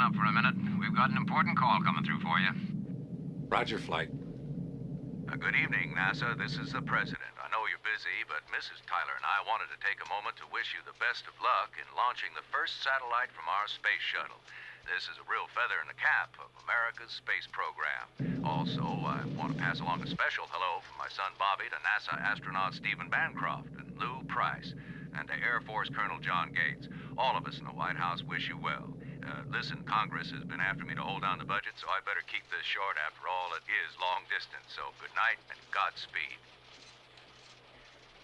listen up for a minute. We've got an important call coming through for you. Roger, flight. Good evening, NASA. This is the President. I know you're busy, but Mrs. Tyler and I wanted to take a moment to wish you the best of luck in launching the first satellite from our space shuttle. This is a real feather in the cap of America's space program. Also, I want to pass along a special hello from my son Bobby to NASA astronaut Stephen Bancroft and Lou Price, and to Air Force Colonel John Gates. All of us in the White House wish you well. Listen, Congress has been after me to hold down the budget, so I better keep this short. After all, it is long distance. So good night and Godspeed.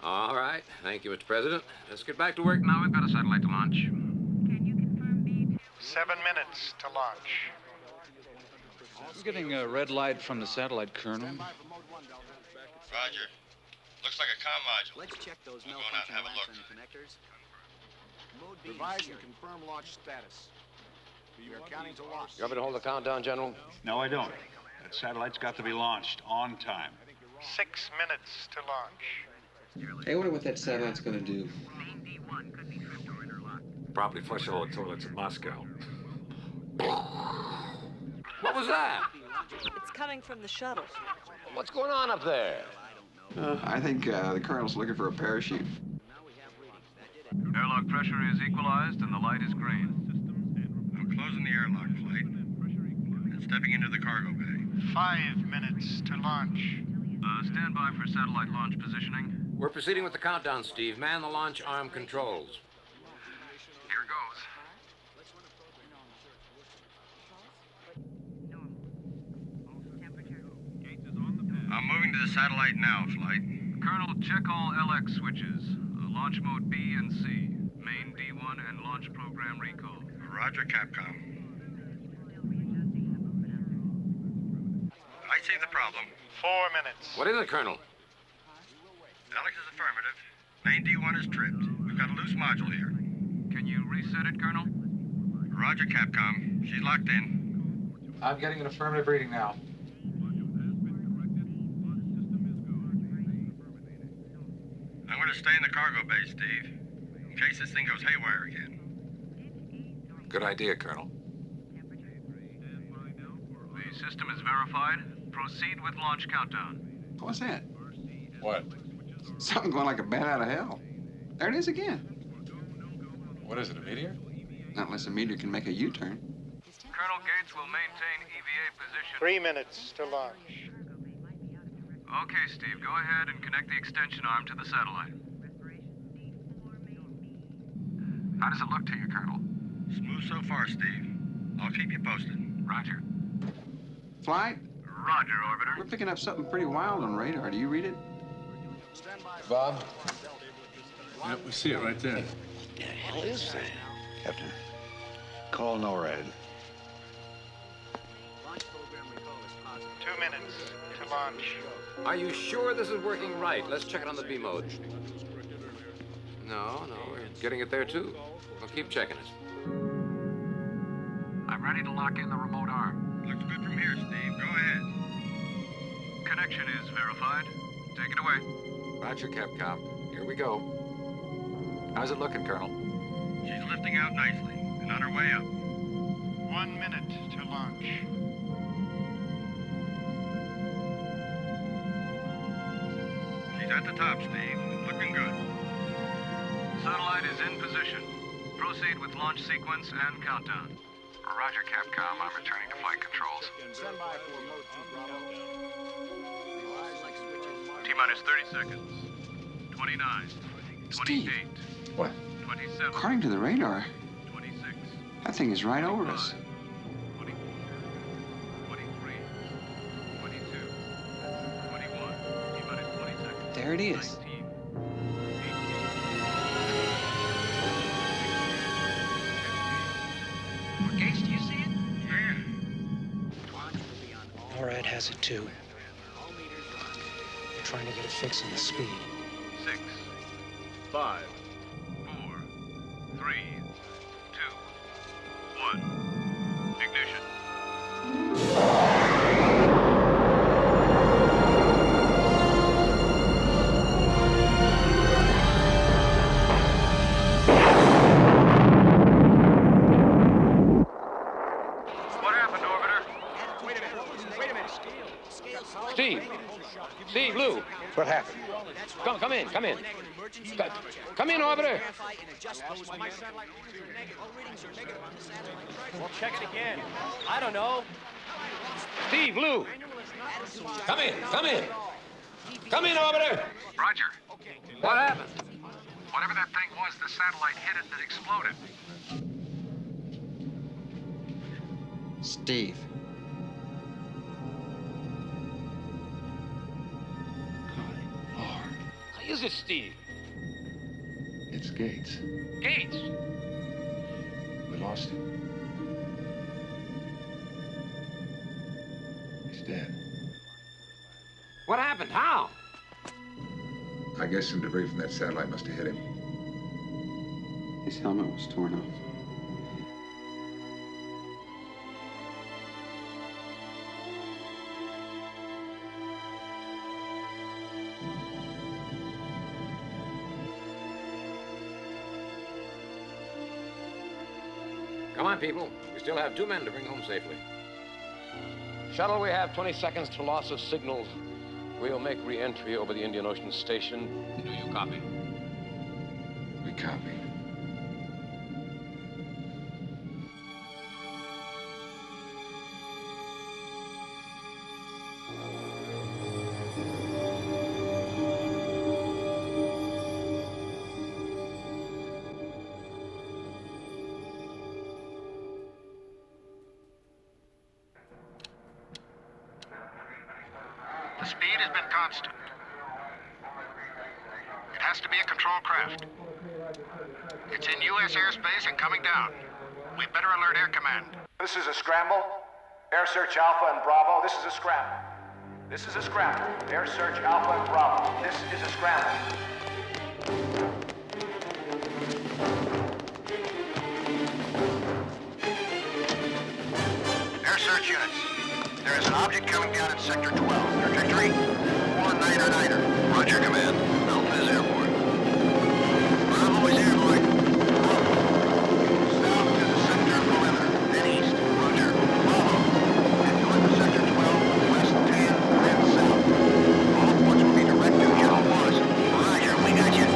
All right. Thank you, Mr. President. Let's get back to work. Now we've got a satellite to launch. Can you confirm B2? 7 minutes to launch. I'm getting a red light from the satellite, Colonel. Roger. Looks like a comm module. Let's check those We'll go out and have a look. malfunctioning connectors. Mode B Revise secured. and confirm launch status. We are counting to launch. You want me to hold the countdown, General? No, I don't. That satellite's got to be launched on time. 6 minutes to launch. I wonder what that satellite's gonna do. Main D1 could be tripped or interlocked. Probably flush all the toilets in Moscow. What was that? It's coming from the shuttle. What's going on up there? I think the Colonel's looking for a parachute. Airlock pressure is equalized and the light is green. I'm closing the airlock flight and stepping into the cargo bay. 5 minutes to launch. Stand by for satellite launch positioning. We're proceeding with the countdown, Steve. Man the launch arm controls. Here goes. I'm moving to the satellite now, flight. Colonel, check all LX switches. Launch mode B and C. Main D1 and launch program recall. Roger, Capcom. I see the problem. 4 minutes. What is it, Colonel? Alex is affirmative. Main D1 is tripped. We've got a loose module here. Can you reset it, Colonel? Roger, Capcom. She's locked in. I'm getting an affirmative reading now. I'm going to stay in the cargo bay, Steve, in case this thing goes haywire again. Good idea, Colonel. The system is verified. Proceed with launch countdown. What's that? What? Something going like a bat out of hell. There it is again. What is it, a meteor? Not unless a meteor can make a U-turn. Colonel Gates will maintain EVA position. 3 minutes to launch. Okay, Steve, go ahead and connect the extension arm to the satellite. How does it look to you, Colonel? Smooth so far, Steve. I'll keep you posted. Roger. Flight? Roger, Orbiter. We're picking up something pretty wild on radar. Do you read it? Bob? Yep, we see it right there. The hell is that? Captain, call NORAD. Launch program recall is positive. 2 minutes to launch. Are you sure this is working right? Let's check it on the B mode. No, we're getting it there too. We'll keep checking it. I'm ready to lock in the remote arm. Looks good from here, Steve. Go ahead. Connection is verified. Take it away. Roger, Capcom. Here we go. How's it looking, Colonel? She's lifting out nicely and on her way up. 1 minute to launch. She's at the top, Steve. Looking good. Satellite is in position. Proceed with launch sequence and countdown. Roger, Capcom. I'm returning to flight controls. Stand by for mode 2 Bravo. T-minus 30 seconds. 29. 28. What? 27. According to the radar, 26. that thing is right over us. 24. 23. 22. 21. T-minus 20 seconds. There it is. 19. 18. Gates, do you see it? Yeah. Launch will be on all. NORAD has it too. All meters on. They're trying to get a fix on the speed. 6. 5. 4. 3. 2. 1. Ignition. Wait a minute. Steve. Steve, Lou. What happened? Come in. Come in, Orbiter. We'll check it again. I don't know. Steve, Lou. Come in. Come in, Orbiter. Roger. What happened? Whatever that thing was, the satellite hit it and it exploded. Steve. Is it Steve? It's Gates. Gates? We lost him. He's dead. What happened? How? I guess some debris from that satellite must have hit him. His helmet was torn off. Come on, people. We still have 2 men to bring home safely. Shuttle, we have 20 seconds to loss of signal. We'll make re-entry over the Indian Ocean Station. Do you copy? We copy. The speed has been constant. It has to be a control craft. It's in U.S. airspace and coming down. We better alert Air Command. This is a scramble. Air Search Alpha and Bravo. This is a scramble. This is a scramble. Air Search Alpha and Bravo. This is a scramble. Air search units. There is an object coming down in Sector 12. Trajectory 49er. Roger, command. Alpha is airborne. Bravo is airborne. South to the sector perimeter. Then east. Roger. Bravo. And north to Sector 12, west 10, then south. All reports will be direct to General Morrison. Roger, we got you.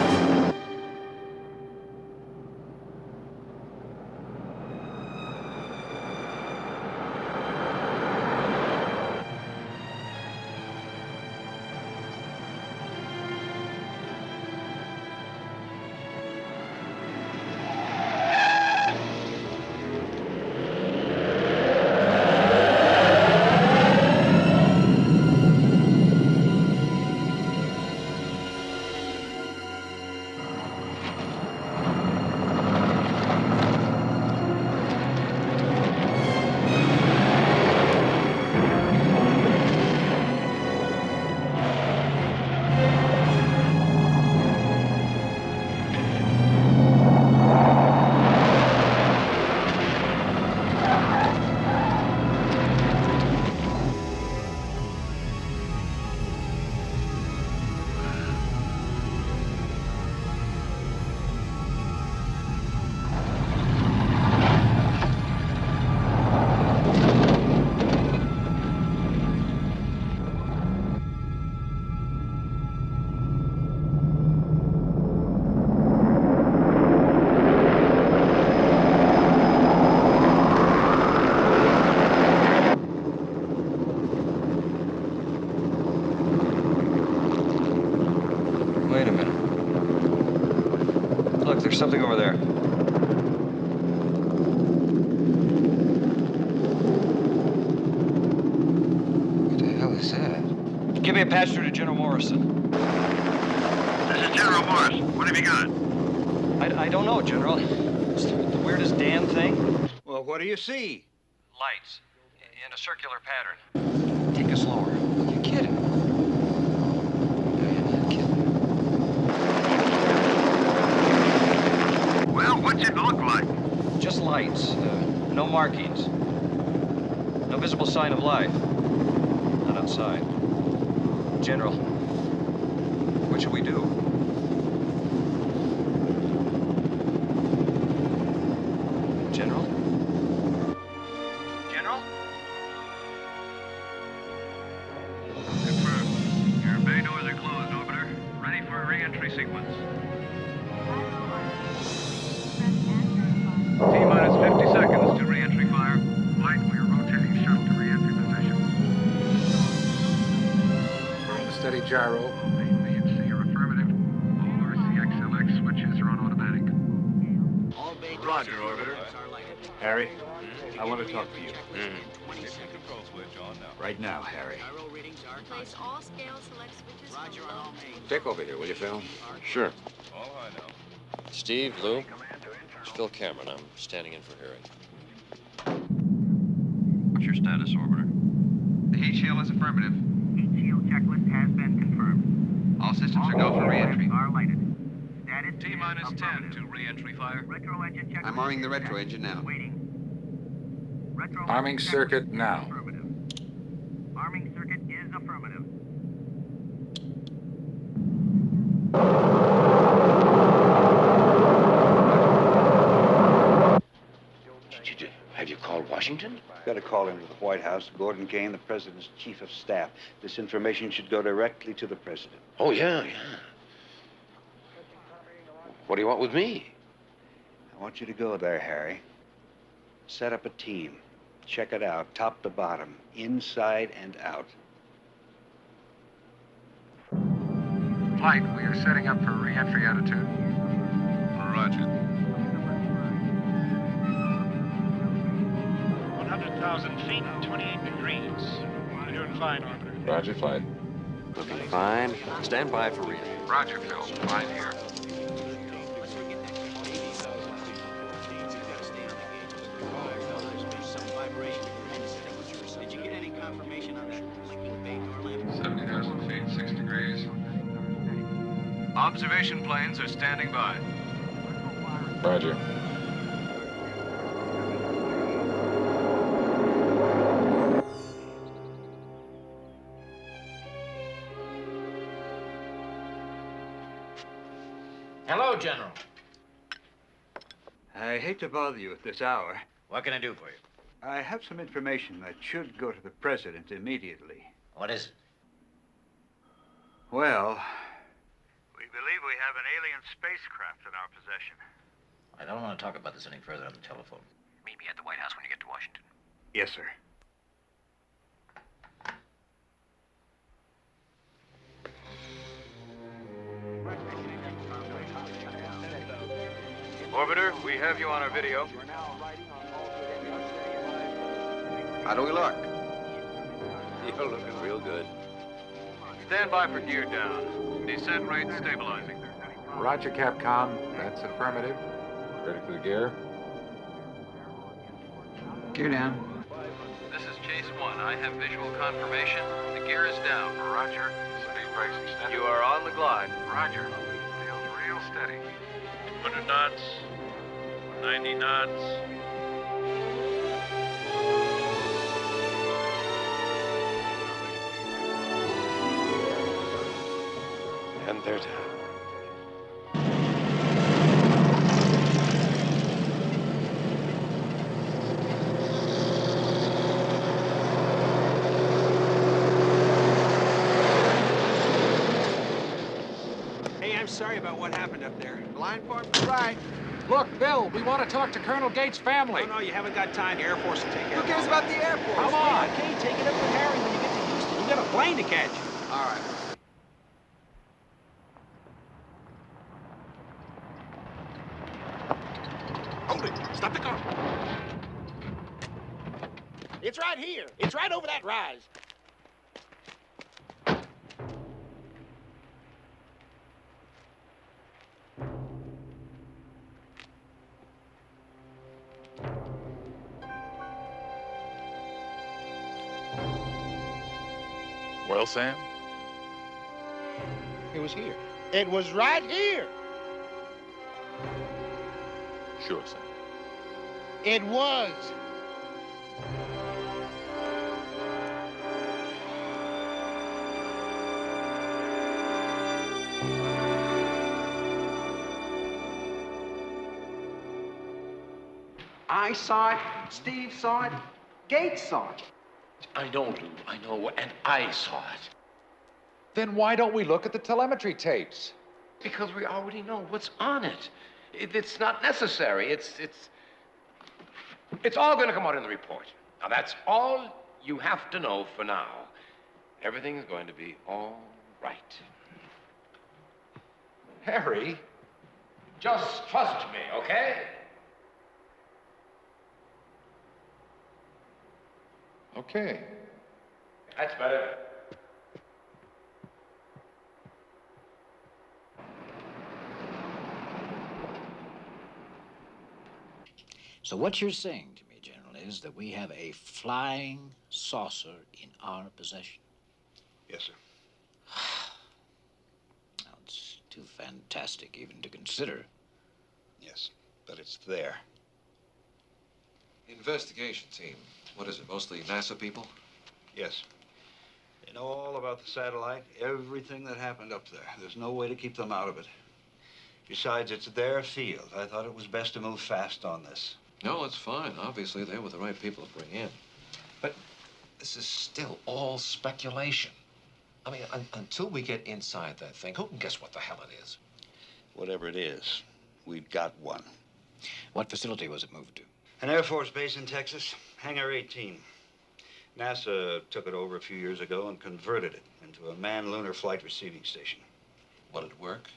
Wait a minute. Look, there's something over there. What the hell is that? Give me a patch through to General Morrison. This is General Morris. What have you got? I don't know, General. It's the weirdest damn thing. Well, what do you see? Lights in a circular pattern. Take it slower. You're kidding. You're not kidding. Well, what's it look like? Just lights. No markings. No visible sign of life. Not outside. General, what should we do? General? General? Confirmed. Your bay doors are closed, Orbiter. Ready for a re-entry sequence. T-minus 50 seconds to re-entry fire. Light, we are rotating shuttle to re-entry position. Steady gyro. Main B and C are affirmative. All RCXLX switches are on automatic. All bay doors Roger, and Orbiter. windows are lighted. Harry, I want to talk to you. 20 seconds. Right now, Harry. Gyro readings are Place constant. all scale select switches. Roger on all mains. Take over here, will you, Phil? Sure. Steve, Lou, it's Phil Cameron. I'm standing in for Harry. What's your status, Orbiter? The heat shield is affirmative. Heat shield checklist has been confirmed. All systems All are go for re-entry. lamps are lighted. Status is T-minus 10 affirmative. to re-entry fire. Retro engine checklist. I'm arming the is retro set. engine now. Waiting. Retro Arming engine circuit checklist is now. Affirmative. Arming circuit is affirmative. Have you called Washington? Got a call into the White House. Gordon Kane, the president's chief of staff. This information should go directly to the president. Oh, yeah. What do you want with me? I want you to go there, Harry. Set up a team. Check it out, top to bottom, inside and out. Flight, we are setting up for re-entry attitude. Roger. 100,000 feet, 28 degrees. You're doing fine, Orbiter. Roger, flight. Looking fine. Stand by for re-entry. Roger, Phil. Fine here. Some vibration. Did you get any confirmation on that blinking bay door lamp? 70,000 feet, 6 degrees. Observation planes are standing by. Roger. Hello, General. I hate to bother you at this hour. What can I do for you? I have some information that should go to the president immediately. What is it? Well, We believe we have an alien spacecraft in our possession. I don't want to talk about this any further on the telephone. Meet me at the White House when you get to Washington. yes, sir. Orbiter, we have you on our video. How do we look? You're looking real good. Stand by for gear down. Descent rate stabilizing. Roger, Capcom. That's affirmative. Ready for the gear? Gear down. This is Chase 1. I have visual confirmation. The gear is down. Roger. Speed brakes extended. You are on the glide. Roger. Feels real steady. 100 knots. 90 knots. And they're down. Hey, I'm sorry about what happened up there. Blind form to right. Look, Bill, we want to talk to Colonel Gates' family. No, you haven't got time. The Air Force will take care of it. Who cares about the Air Force? Come on. Okay, take it up with Harry when you get to Houston. You got a plane to catch. All right. Hold it. Stop the car. It's right here. It's right over that rise. Well, Sam? It was here. It was right here. Sure, Sam. It was. I saw it, Steve saw it, Gates saw it. I know, Lou, I know, and I saw it. Then why don't we look at the telemetry tapes? Because we already know what's on it. It's not necessary. It's all going to come out in the report. Now, that's all you have to know for now. Everything's going to be all right. Harry? Just trust me, okay? Okay. That's better. So what you're saying to me, General, is that we have a flying saucer in our possession? Yes, sir. Now, it's too fantastic even to consider. Yes, but it's there. Investigation team. What is it, mostly NASA people? Yes. They know all about the satellite, everything that happened up there. There's no way to keep them out of it. Besides, it's their field. I thought it was best to move fast on this. No, it's fine. Obviously, they were the right people to bring in. But this is still all speculation. I mean, until we get inside that thing, who can guess what the hell it is? Whatever it is, we've got one. What facility was it moved to? An Air Force base in Texas, Hangar 18. NASA took it over a few years ago and converted it into a manned lunar flight receiving station. Will it work?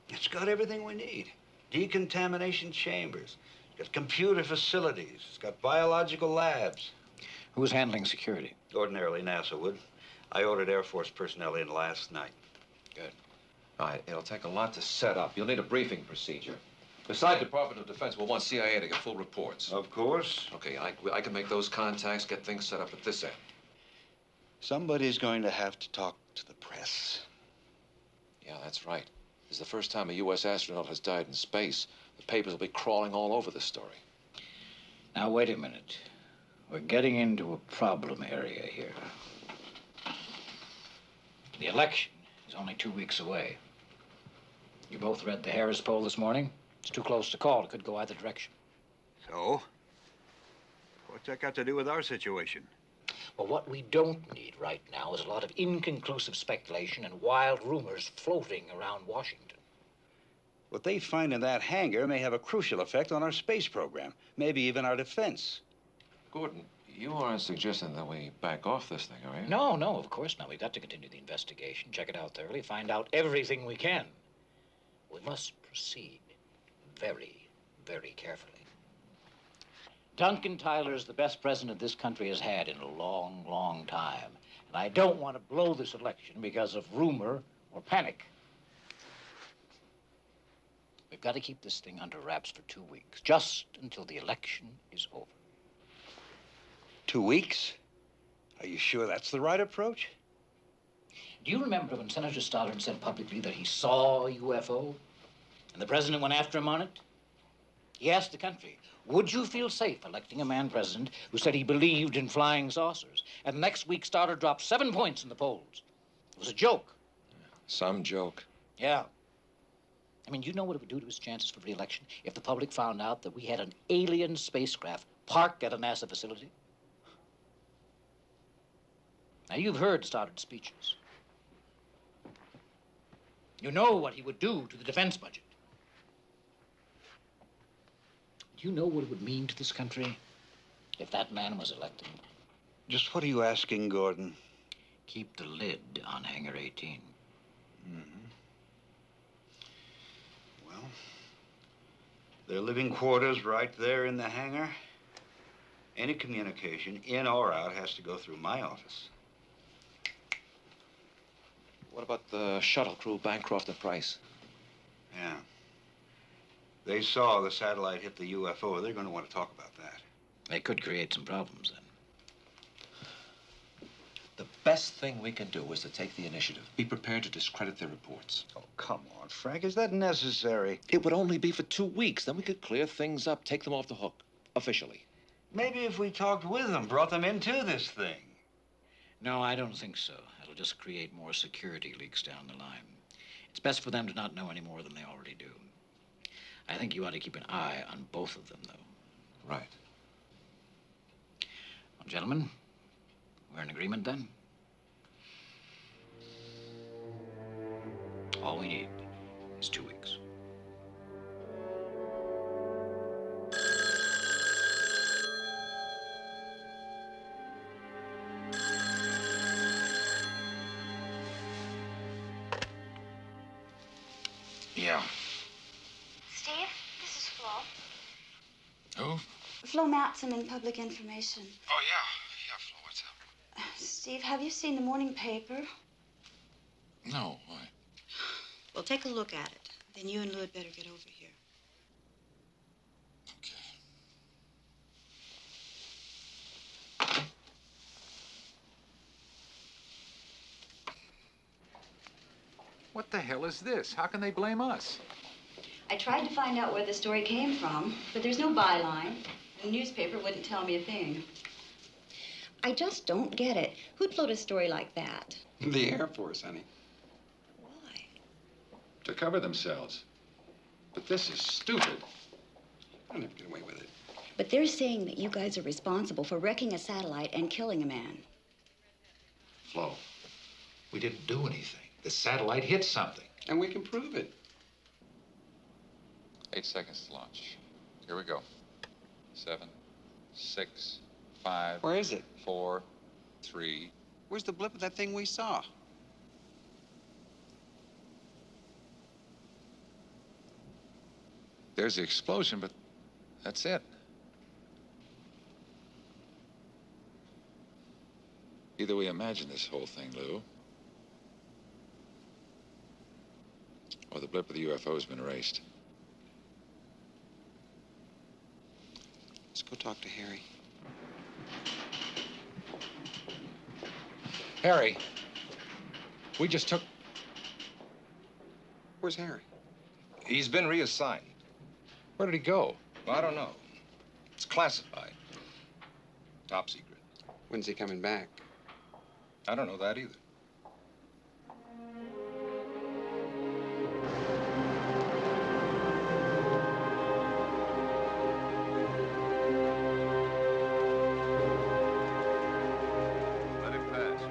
It's got everything we need. Decontamination chambers. It's got computer facilities. It's got biological labs. Who's handling security? Ordinarily, NASA would. I ordered Air Force personnel in last night. Good. All right, it'll take a lot to set up. You'll need a briefing procedure. Besides Department of Defense, we'll want CIA to get full reports. Of course. Okay, I can make those contacts, get things set up at this end. Somebody's going to have to talk to the press. Yeah, that's right. This is the first time a U.S. astronaut has died in space. The papers will be crawling all over this story. Now, wait a minute. We're getting into a problem area here. The election is only 2 weeks away. You both read the Harris poll this morning? It's too close to call. It could go either direction. So? What's that got to do with our situation? Well, what we don't need right now is a lot of inconclusive speculation and wild rumors floating around Washington. What they find in that hangar may have a crucial effect on our space program, maybe even our defense. Gordon, you aren't suggesting that we back off this thing, are you? No, no, of course not. We've got to continue the investigation, check it out thoroughly, find out everything we can. We must proceed very, very carefully. Duncan Tyler is the best president this country has had in a long, long time. And I don't want to blow this election because of rumor or panic. We've got to keep this thing under wraps for 2 weeks, just until the election is over. 2 weeks? Are you sure that's the right approach? Do you remember when Senator Stoddard said publicly that he saw a U.F.O. and the president went after him on it? He asked the country, would you feel safe electing a man president who said he believed in flying saucers? And the next week, Stoddard dropped 7 points in the polls. It was a joke. Some joke. Yeah. I mean, you know what it would do to his chances for re-election if the public found out that we had an alien spacecraft parked at a NASA facility? Now, you've heard Stoddard's speeches. You know what he would do to the defense budget. Do you know what it would mean to this country if that man was elected? Just what are you asking, Gordon? Keep the lid on Hangar 18. Well, their living quarters right there in the hangar. Any communication, in or out, has to go through my office. What about the shuttle crew, Bancroft and Price? Yeah. They saw the satellite hit the U.F.O. They're going to want to talk about that. They could create some problems then. The best thing we can do is to take the initiative. Be prepared to discredit their reports. Oh, come on, Frank. Is that necessary? It would only be for 2 weeks. Then we could clear things up, take them off the hook, officially. Maybe if we talked with them, brought them into this thing. No, I don't think so. It'll just create more security leaks down the line. It's best for them to not know any more than they already do. I think you ought to keep an eye on both of them, though. Right. Well, gentlemen, We're in agreement then? All we need is 2 weeks. Yeah. Steve, this is Flo. Who? Flo Matson in Public Information. Oh, yeah. Yeah, Flo, what's up? Steve, have you seen the morning paper? No, why? Well, take a look at it. Then you and Lou had better get over here. What the hell is this? How can they blame us? I tried to find out where the story came from, but there's no byline. The newspaper wouldn't tell me a thing. I just don't get it. Who'd float a story like that? The Air Force, honey. Why? To cover themselves. But this is stupid. I'll never get away with it. But they're saying that you guys are responsible for wrecking a satellite and killing a man. Flo, we didn't do anything. The satellite hit something. And we can prove it. 8 seconds to launch. Here we go. 7, 6, 5. Where is it? 4, 3. Where's the blip of that thing we saw? There's the explosion, but that's it. Either we imagine this whole thing, Lou, or the blip of the UFO has been erased. Let's go talk to Harry. Harry, we just took... Where's Harry? He's been reassigned. Where did he go? Well, I don't know. It's classified. Top secret. When's he coming back? I don't know that either. Let him pass.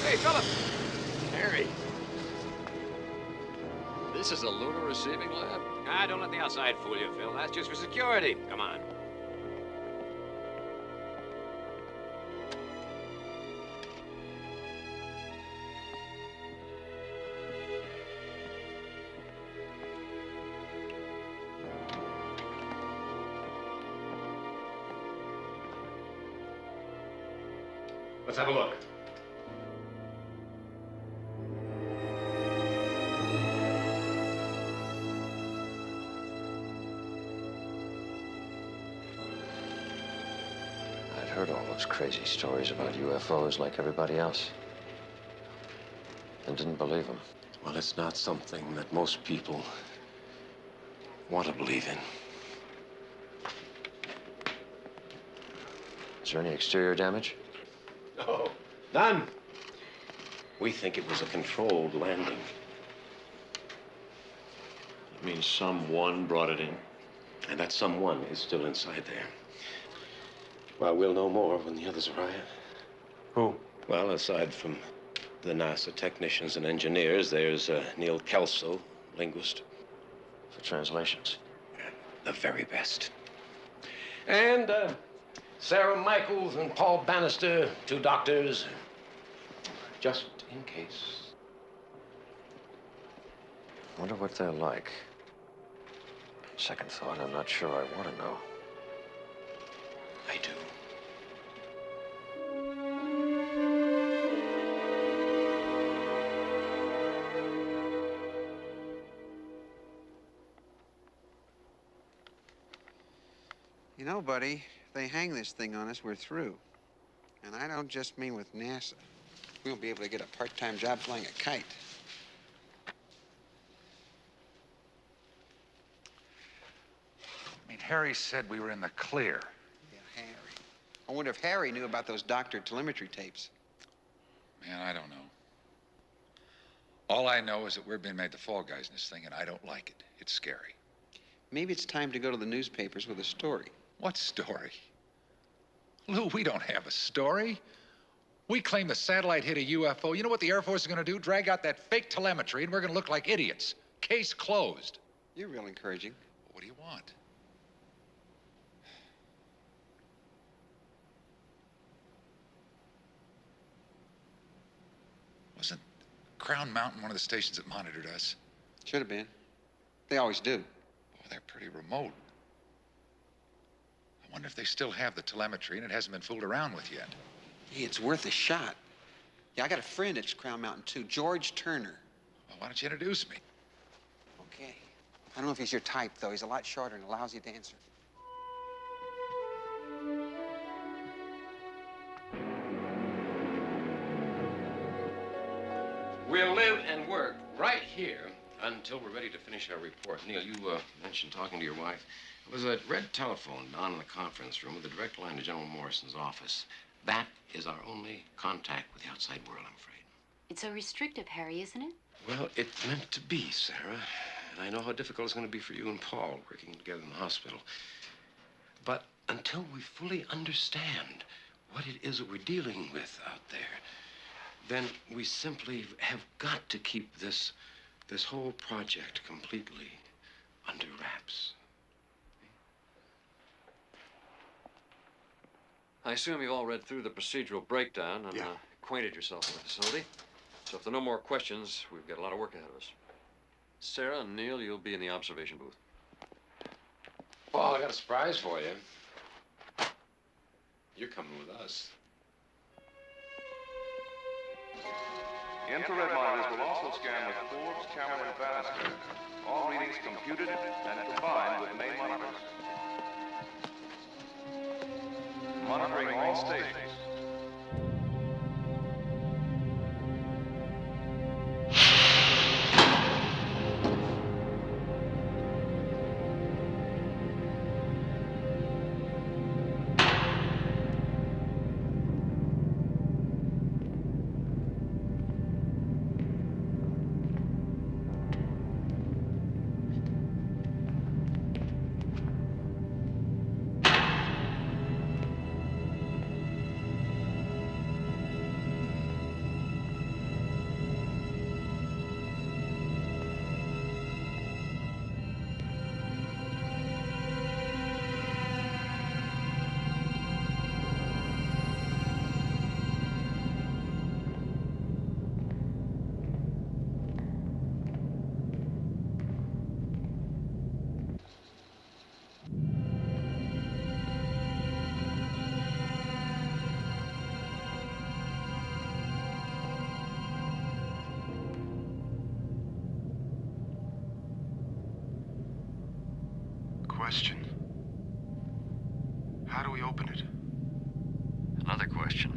Hey, Philip! Harry. This is a lunar receiving lab? Ah, don't let the outside fool you, Phil. That's just for security. Come on. Let's have a look. I'd heard all those crazy stories about UFOs like everybody else. And didn't believe them. Well, it's not something that most people want to believe in. Is there any exterior damage? No, none. We think it was a controlled landing. It means someone brought it in. And that someone is still inside there. Well, we'll know more when the others arrive. Who? Well, aside from the NASA technicians and engineers, there's Neil Kelso, linguist, for translations. The very best. And Sarah Michaels and Paul Bannister, 2 doctors, just in case. Wonder what they're like. Second thought, I'm not sure I want to know. I do. You know, buddy, if they hang this thing on us, we're through. And I don't just mean with NASA. We won't be able to get a part-time job flying a kite. Harry said we were in the clear. Yeah, Harry. I wonder if Harry knew about those doctored telemetry tapes. Man, I don't know. All I know is that we're being made the fall guys in this thing, and I don't like it. It's scary. Maybe it's time to go to the newspapers with a story. What story? Lou, we don't have a story. We claim the satellite hit a UFO. You know what the Air Force is going to do? Drag out that fake telemetry, and we're going to look like idiots. Case closed. You're real encouraging. What do you want? Wasn't Crown Mountain one of the stations that monitored us? Should have been. They always do. Well, they're pretty remote. I wonder if they still have the telemetry and it hasn't been fooled around with yet. Hey, it's worth a shot. Yeah, I got a friend at Crown Mountain, too, George Turner. Well, why don't you introduce me? Okay. I don't know if he's your type, though. He's a lot shorter and a lousy dancer. We'll live and work right here until we're ready to finish our report. Neil, you mentioned talking to your wife. It was a red telephone down in the conference room with a direct line to General Morrison's office. That is our only contact with the outside world, I'm afraid. It's so restrictive, Harry, isn't it? Well, it's meant to be, Sarah. And I know how difficult it's going to be for you and Paul working together in the hospital. But until we fully understand what it is that we're dealing with out there, then we simply have got to keep this whole project completely under wraps. I assume you've all read through the procedural breakdown and acquainted yourself with the facility. So if there are no more questions, we've got a lot of work ahead of us. Sarah and Neil, you'll be in the observation booth. Paul, I got a surprise for you. You're coming with us. Infrared monitors will also scan the Forbes camera and banister. All readings computed and combined with main monitors. Monitoring all stations. Question. How do we open it? Another question.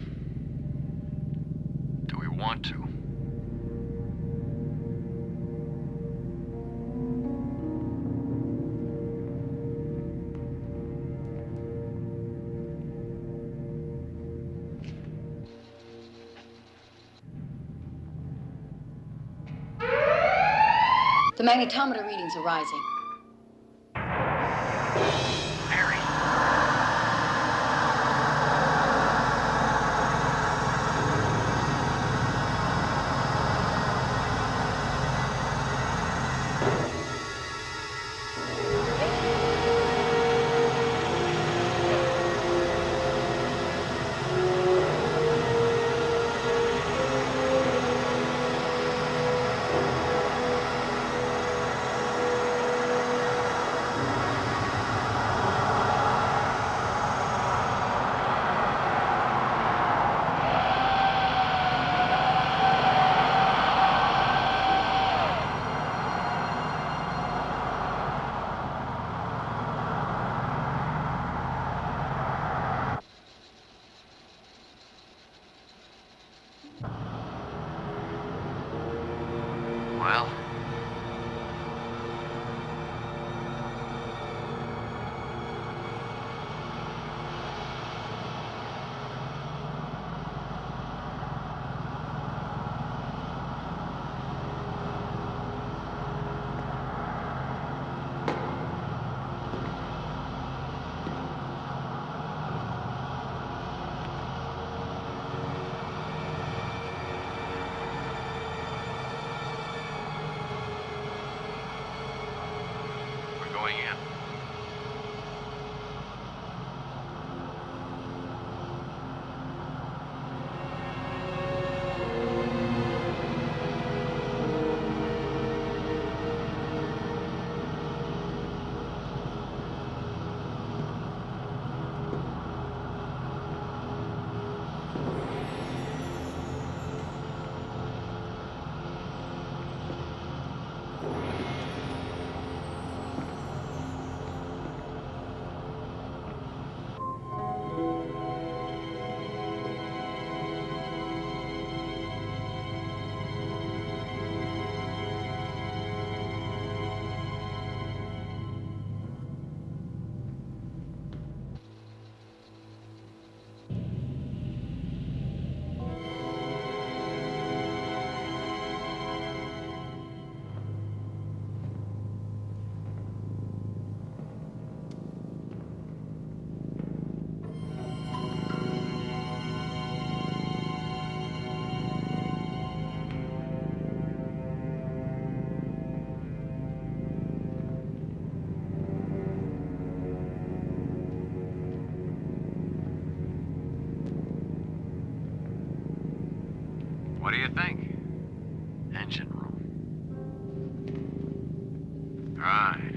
Do we want to? The magnetometer readings are rising. What do you think? Engine room. Right.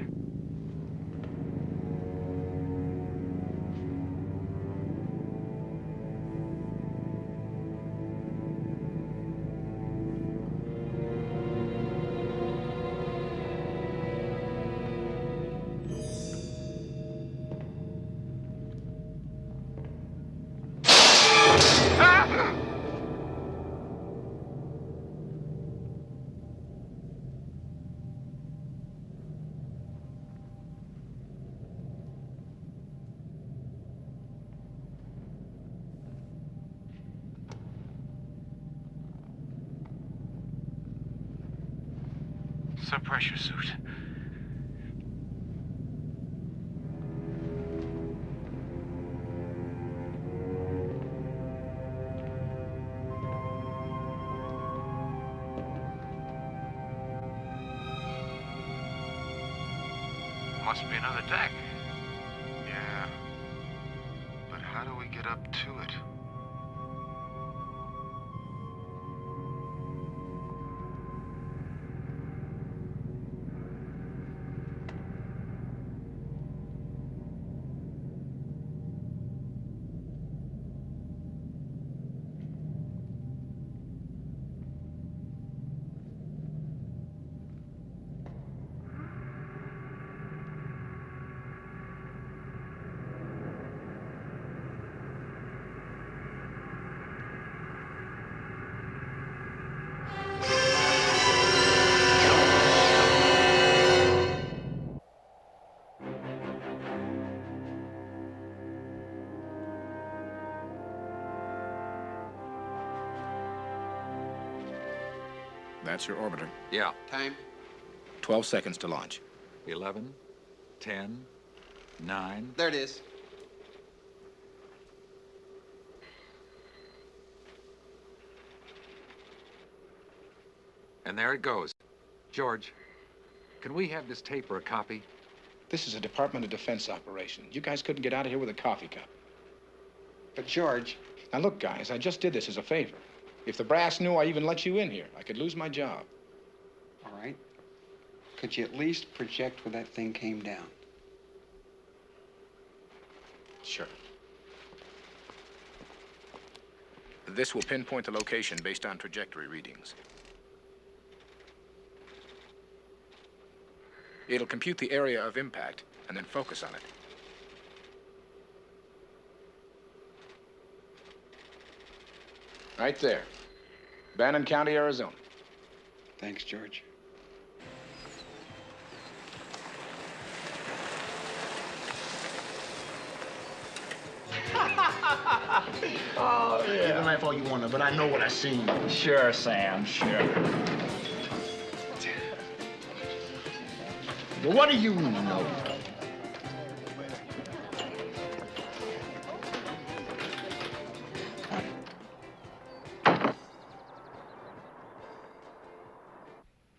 It's a pressure suit. Must be another deck. Yeah. But how do we get up to it? That's your orbiter. Yeah. Time? 12 seconds to launch. 11, 10, 9. There it is. And there it goes. George, can we have this tape or a copy? This is a Department of Defense operation. You guys couldn't get out of here with a coffee cup. But, George... Now, look, guys, I just did this as a favor. If the brass knew I even let you in here, I could lose my job. All right. Could you at least project where that thing came down? Sure. This will pinpoint the location based on trajectory readings. It'll compute the area of impact and then focus on it. Right there. Bannon County, Arizona. Thanks, George. Oh, yeah. You can laugh all you want to, but I know what I seen. Sure, Sam, sure. But what do you know?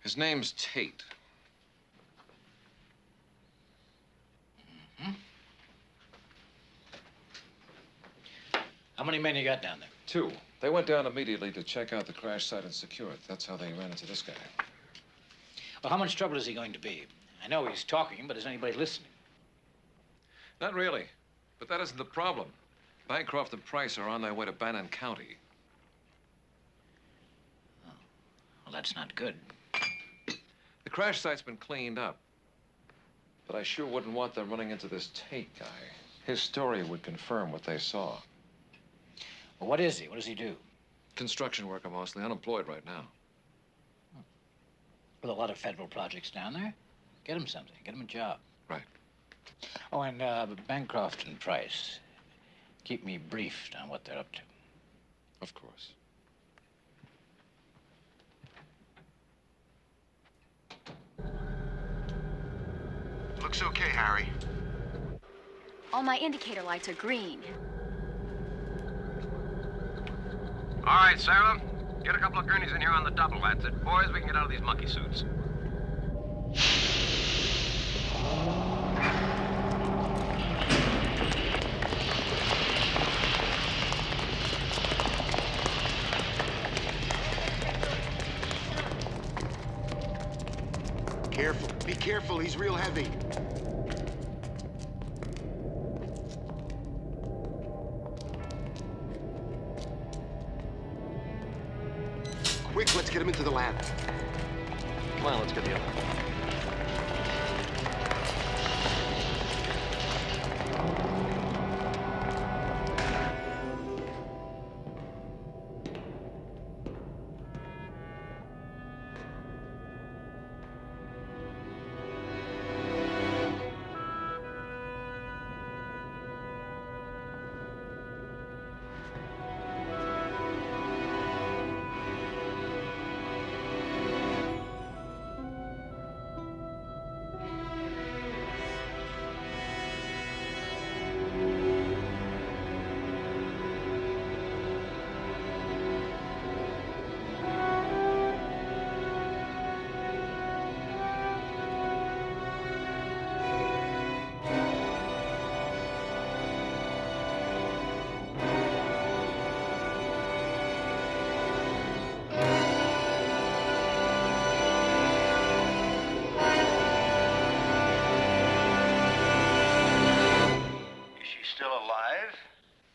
His name's Tate. How many men you got down there? 2. They went down immediately to check out the crash site and secure it. That's how they ran into this guy. Well, how much trouble is he going to be? I know he's talking, but is anybody listening? Not really. But that isn't the problem. Bancroft and Price are on their way to Bannon County. Oh. Well, that's not good. The crash site's been cleaned up. But I sure wouldn't want them running into this Tate guy. His story would confirm what they saw. Well, what is he? What does he do? Construction worker, mostly. Unemployed right now. With a lot of federal projects down there. Get him something. Get him a job. Right. Oh, and Bancroft and Price. Keep me briefed on what they're up to. Of course. Looks okay, Harry. All my indicator lights are green. All right, Sarah. Get a couple of gurneys in here on the double. That's it. Boys, we can get out of these monkey suits. careful, he's real heavy. Quick, let's get him into the lab. Come on, let's get the other.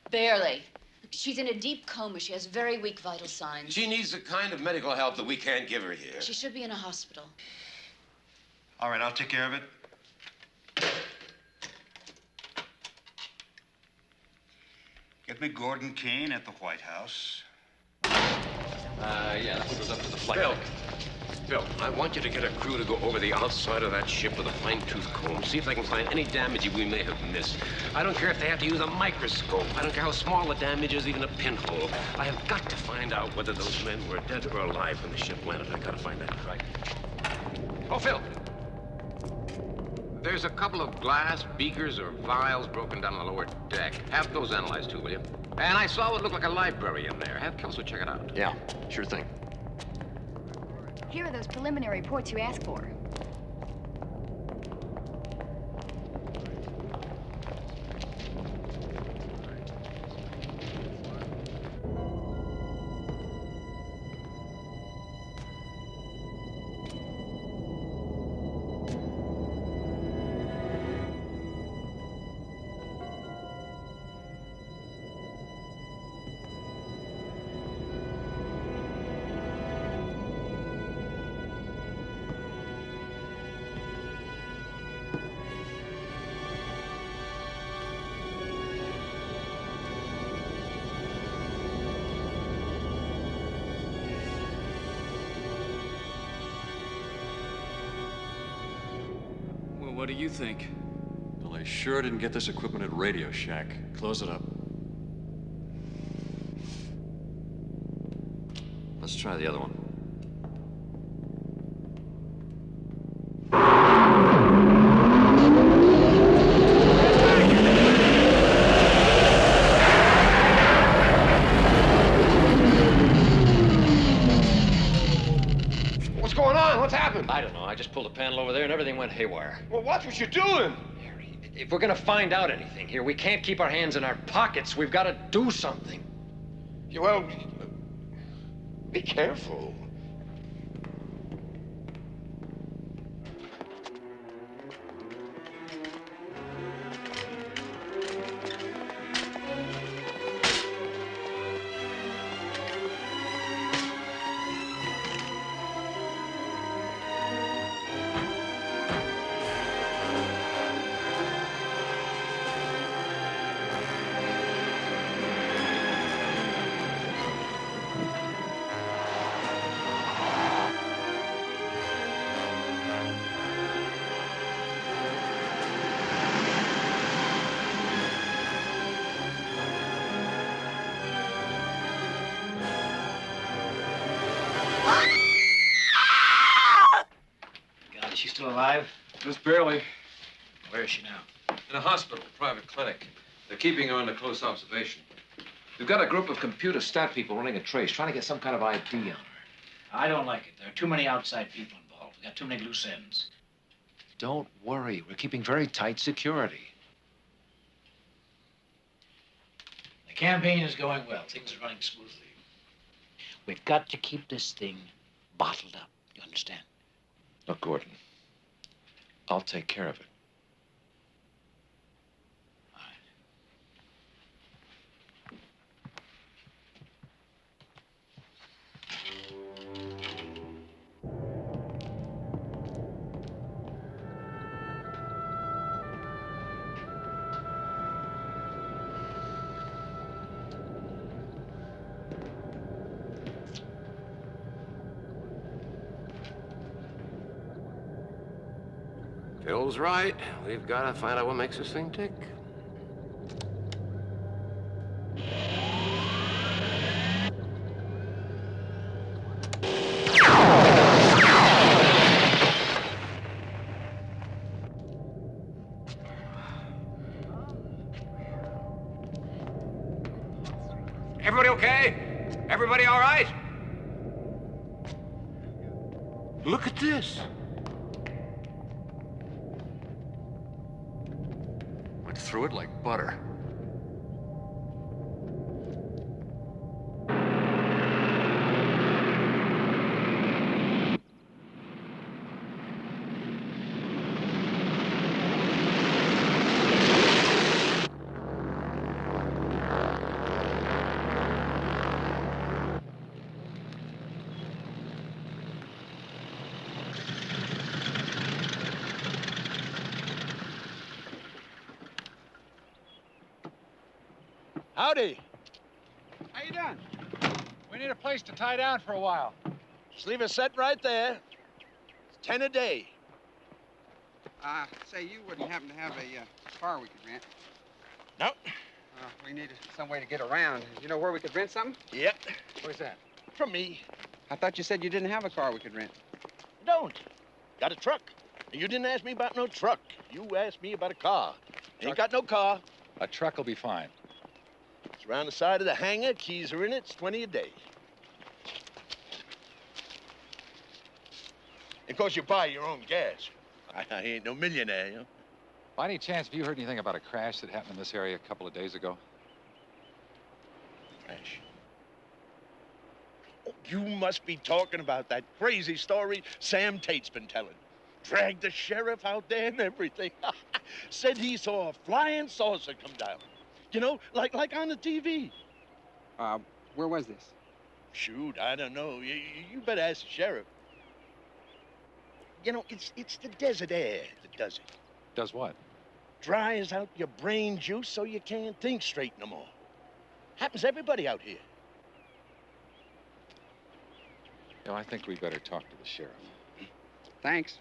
Barely. She's in a deep coma. She has very weak vital signs. She needs the kind of medical help that we can't give her here. She should be in a hospital. All right, I'll take care of it. Get me Gordon Kane at the White House. Yeah, that goes up to the flight. Bill, I want you to get a crew to go over the outside of that ship with a fine-tooth comb, see if they can find any damage we may have missed. I don't care if they have to use a microscope. I don't care how small the damage is, even a pinhole. I have got to find out whether those men were dead or alive when the ship landed. I gotta find that right. Oh, Phil. There's a couple of glass beakers or vials broken down on the lower deck. Have those analyzed too, will you? And I saw what looked like a library in there. Have Kelso check it out. Yeah, sure thing. Here are those preliminary reports you asked for. What do you think? Well, they sure didn't get this equipment at Radio Shack. Close it up. Let's try the other one. What's going on? What's happened? I don't know. I just pulled a panel over there and everything went haywire. Well, watch what you're doing. Harry, if we're gonna find out anything here, we can't keep our hands in our pockets. We've got to do something. Yeah, well, be careful. God, is she still alive? Just barely. Where is she now? In a hospital, private clinic. They're keeping her under close observation. We've got a group of computer stat people running a trace, trying to get some kind of ID on her. I don't like it. There are too many outside people involved. We've got too many loose ends. Don't worry. We're keeping very tight security. The campaign is going well. Things are running smoothly. We've got to keep this thing bottled up. You understand? Look, Gordon, I'll take care of it. Phil's right. We've got to find out what makes this thing tick. Everybody okay? Everybody all right? Look at this. Went through it like butter. Howdy. How you doing? We need a place to tie down for a while. Just leave a set right there. It's 10 a day. Say, you wouldn't happen to have a car we could rent? No. We need some way to get around. You know where we could rent something? Yep. Where's that? From me. I thought you said you didn't have a car we could rent. Don't. Got a truck. You didn't ask me about no truck. You asked me about a car. Ain't got no car. A truck will be fine. It's around the side of the hangar. Keys are in it. It's 20 a day. Of course, you buy your own gas. I ain't no millionaire, you know. By any chance, have you heard anything about a crash that happened in this area a couple of days ago? Crash? Oh, you must be talking about that crazy story Sam Tate's been telling. Dragged the sheriff out there and everything. Said he saw a flying saucer come down. You know, like on the TV. Where was this? Shoot, I don't know. You better ask the sheriff. You know, it's the desert air that does it. Does what? Dries out your brain juice so you can't think straight no more. Happens to everybody out here. You know, I think we better talk to the sheriff. Thanks.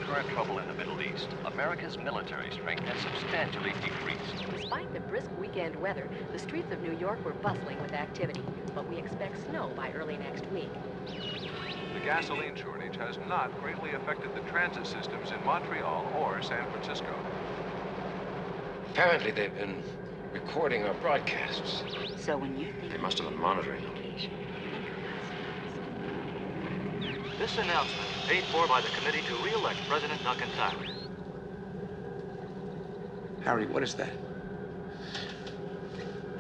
Current trouble in the Middle East. America's military strength has substantially decreased. Despite the brisk weekend weather, the streets of New York were bustling with activity, but we expect snow by early next week. The gasoline shortage has not greatly affected the transit systems in Montreal or San Francisco. Apparently they've been recording our broadcasts. So when you think... They must have been monitoring them. This announcement paid for by the committee to re-elect President Duncan Tyler. Harry, what is that?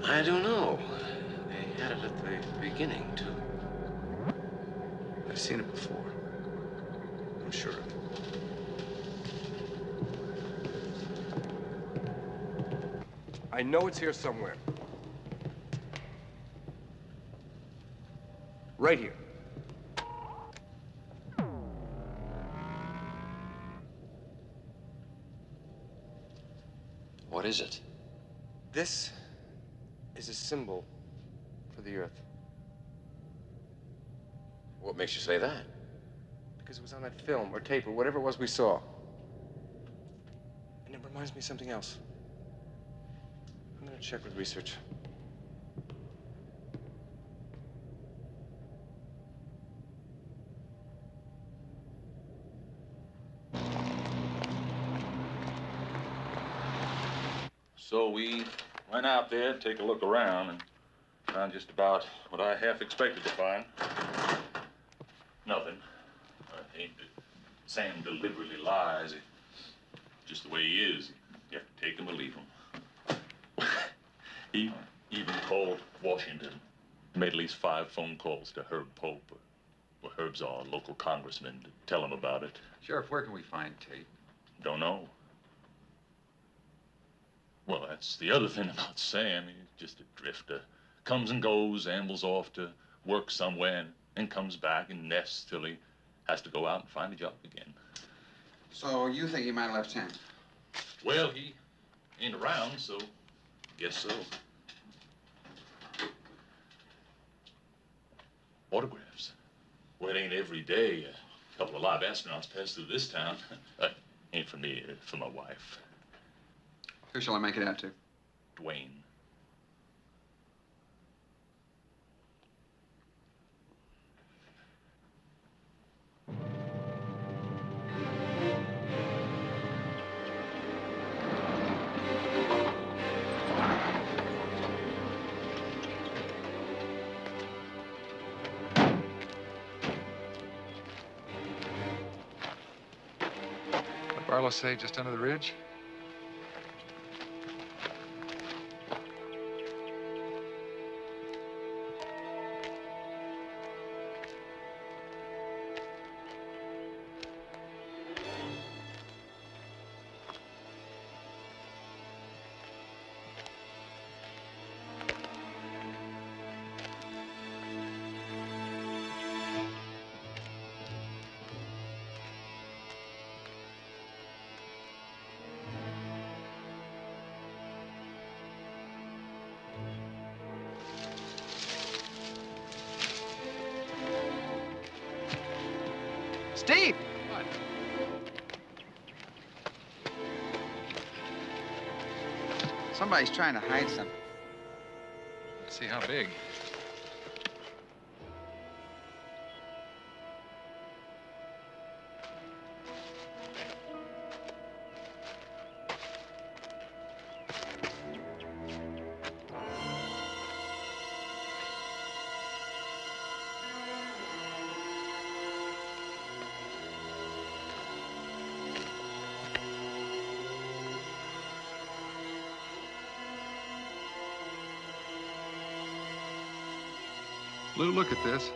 I don't know. They had it at the beginning, too. I've seen it before. I'm sure of it. I know it's here somewhere. Right here. What is it? This is a symbol for the Earth. What makes you say that? Because it was on that film or tape or whatever it was we saw. And it reminds me of something else. I'm gonna check with research. So we went out there to take a look around and found just about what I half expected to find. Nothing. Ain't that Sam deliberately lies. It's just the way he is. You have to take him or leave him. He even called Washington. Made at least 5 phone calls to Herb Pope. Well, Herb's our local congressman to tell him about it. Sheriff, where can we find tape? Don't know. Well, that's the other thing about Sam. He's just a drifter. Comes and goes, ambles off to work somewhere, and comes back and nests till he has to go out and find a job again. So you think he might have left town? Well, he ain't around, so guess so. Autographs. Well, it ain't every day a couple of live astronauts pass through this town. Ain't for me, for my wife. Who shall I make it out to? Dwayne. What Barlow say, just under the ridge? Steve! What? Somebody's trying to hide something. Let's see how big. Lou, look at this.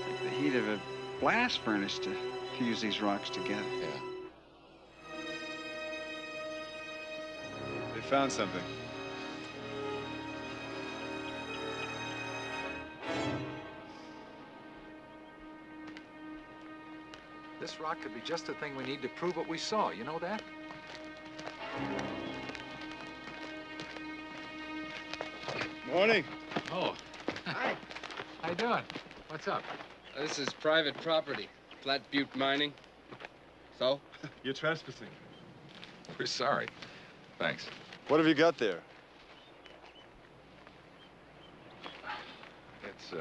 Take the heat of a blast furnace to fuse these rocks together. Yeah. They found something. This rock could be just the thing we need to prove what we saw. You know that? Morning. Oh. Hi. How you doing? What's up? This is private property. Flat Butte Mining. So? You're trespassing. We're sorry. Thanks. What have you got there? It's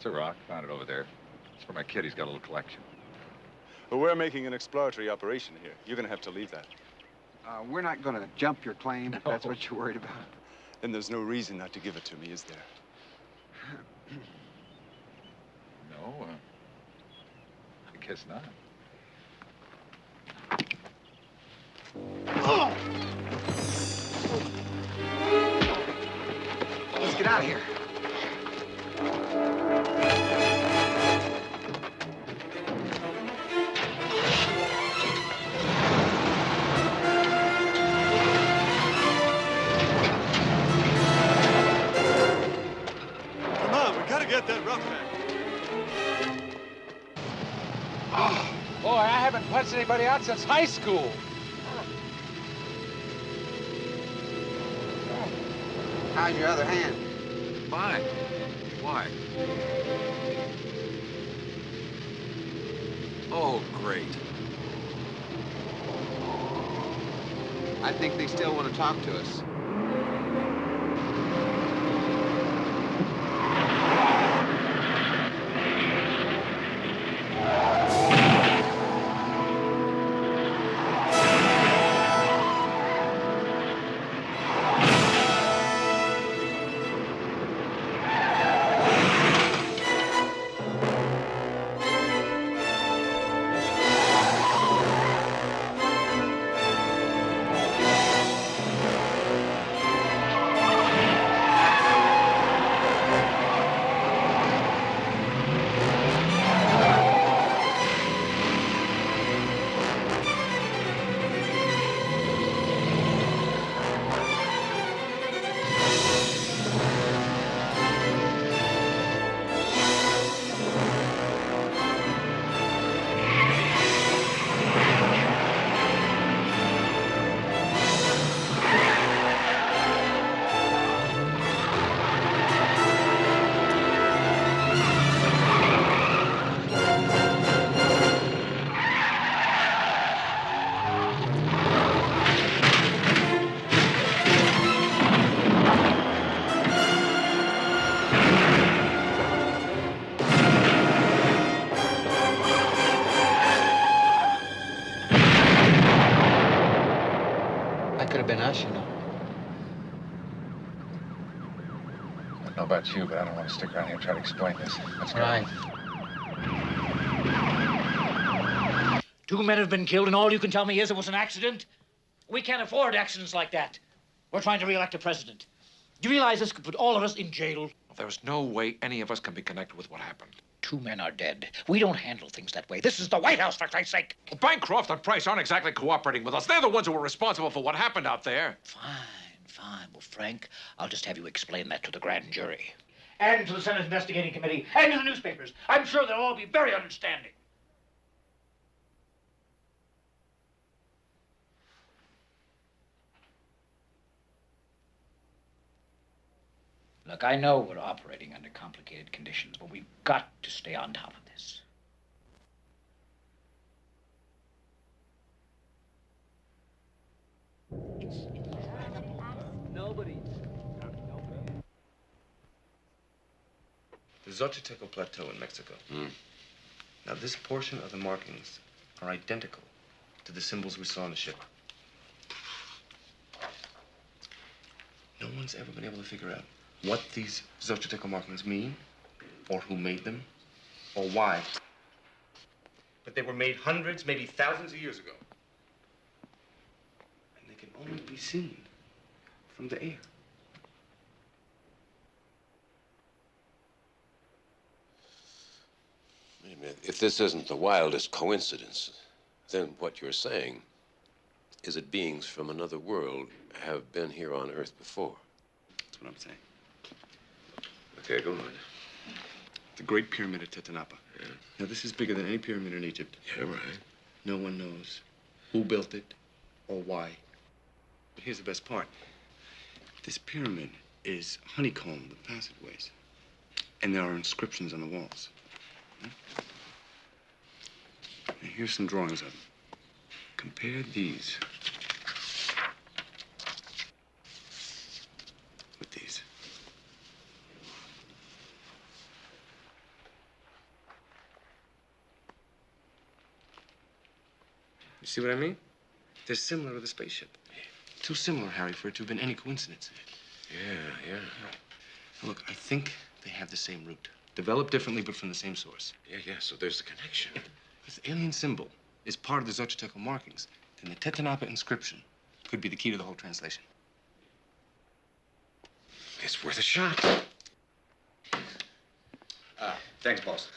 a rock. Found it over there. It's for my kid. He's got a little collection. Well, we're making an exploratory operation here. You're gonna have to leave that. We're not gonna jump your claim if that's what you're worried about. Then there's no reason not to give it to me, is there? No, I guess not. out of here. Come on, we gotta get that roughneck. Oh, boy, I haven't punched anybody out since high school. How's your other hand? Fine. Why? Oh, great. I think they still want to talk to us. Been us, you know. I don't know about you, but I don't want to stick around here and try to explain this. Let's go. Right. 2 men have been killed, and all you can tell me is it was an accident? We can't afford accidents like that. We're trying to re-elect a president. Do you realize this could put all of us in jail? There's no way any of us can be connected with what happened. 2 men are dead. We don't handle things that way. This is the White House, for Christ's sake. Well, Bancroft and Price aren't exactly cooperating with us. They're the ones who were responsible for what happened out there. Fine. Well, Frank, I'll just have you explain that to the grand jury. And to the Senate Investigating Committee, and to the newspapers. I'm sure they'll all be very understanding. Look, I know we're operating under complicated conditions, but we've got to stay on top of this. The Xochitl Plateau in Mexico. Now, this portion of the markings are identical to the symbols we saw on the ship. No one's ever been able to figure out what these Xochitl markings mean, or who made them, or why. But they were made hundreds, maybe thousands of years ago. And they can only be seen from the air. Wait a minute. If this isn't the wildest coincidence, then what you're saying is that beings from another world have been here on Earth before. That's what I'm saying. Okay, go on. The Great Pyramid at Tetanapa. Yeah. Now, this is bigger than any pyramid in Egypt. Yeah, right. No one knows who built it or why. But here's the best part. This pyramid is honeycombed with passageways. And there are inscriptions on the walls. Now, here's some drawings of them. Compare these with these. You see what I mean? They're similar to the spaceship. Too similar, Harry, for it to have been any coincidence. Yeah. Now, look, I think they have the same root. Developed differently, but from the same source. Yeah, so there's the connection. If the alien symbol is part of the Xochitl markings, then the Tetanapa inscription could be the key to the whole translation. It's worth a shot. Thanks, boss.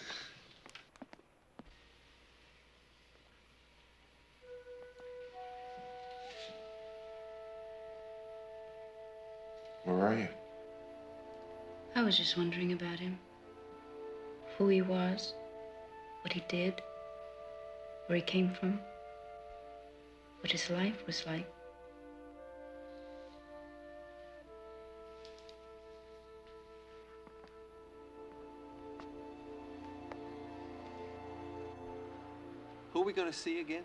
Where are you? I was just wondering about him. Who he was, what he did, where he came from, what his life was like. Who are we going to see again?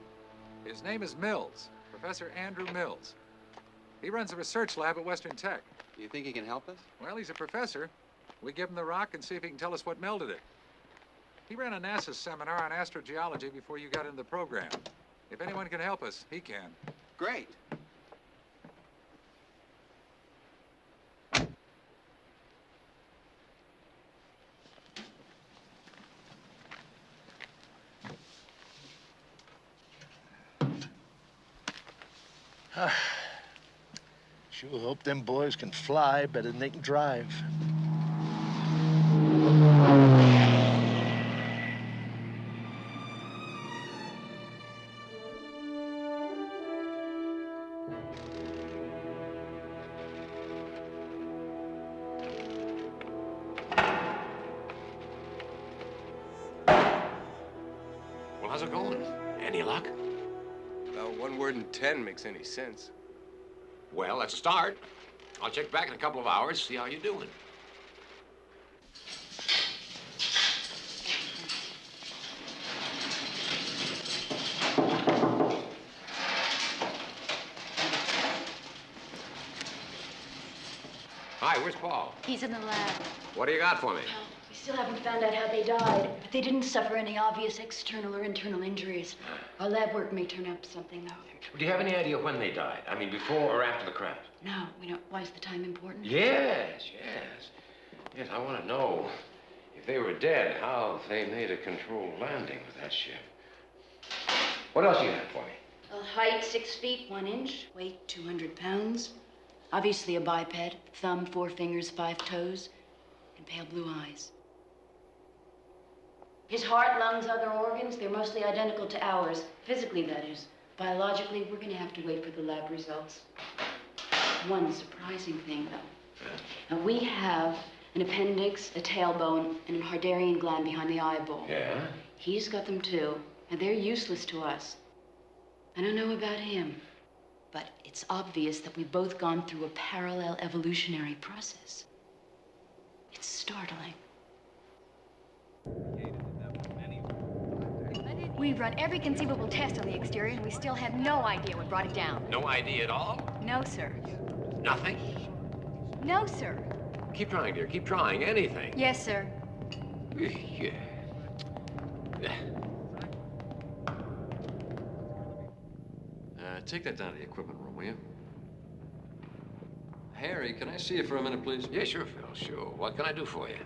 His name is Mills, Professor Andrew Mills. He runs a research lab at Western Tech. You think he can help us? Well, he's a professor. We give him the rock and see if he can tell us what melted it. He ran a NASA seminar on astrogeology before you got into the program. If anyone can help us, he can. Great. Sure hope them boys can fly better than they can drive. Well, how's it going? Any luck? Well, 1 word in 10 makes any sense. Well, that's a start. I'll check back in a couple of hours, see how you're doing. Hi, where's Paul? He's in the lab. What do you got for me? We still haven't found out how they died, but they didn't suffer any obvious external or internal injuries. Our lab work may turn up something, though. Do you have any idea when they died? I mean, before or after the crash? No, we don't. Why is the time important? Yes. Yes, I want to know if they were dead, how they made a controlled landing with that ship. What else do you have for me? Height 6 feet 1 inch, weight 200 pounds. Obviously a biped, thumb, 4 fingers, 5 toes, and pale blue eyes. His heart, lungs, other organs, they're mostly identical to ours. Physically, that is. Biologically, we're gonna have to wait for the lab results. One surprising thing, though. Now, we have an appendix, a tailbone, and an Hardarian gland behind the eyeball. Yeah? He's got them too, and they're useless to us. I don't know about him, but it's obvious that we've both gone through a parallel evolutionary process. It's startling. We've run every conceivable test on the exterior, and we still have no idea what brought it down. No idea at all? No, sir. Nothing? No, sir. Keep trying, dear. Keep trying. Anything. Yes, sir. Yeah. Take that down to the equipment room, will you? Harry, can I see you for a minute, please? Yeah, sure, Phil, sure. What can I do for you?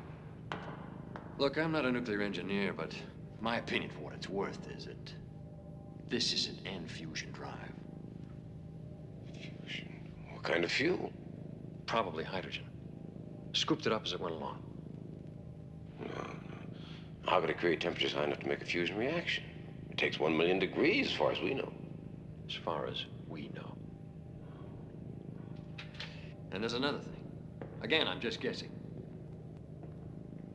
Look, I'm not a nuclear engineer, but my opinion, for what it's worth, is that this is an N-fusion drive. Fusion? What kind of fuel? Probably hydrogen. Scooped it up as it went along. No. How could it create temperatures high enough to make a fusion reaction? It takes 1 million degrees, as far as we know. As far as we know. And there's another thing. Again, I'm just guessing.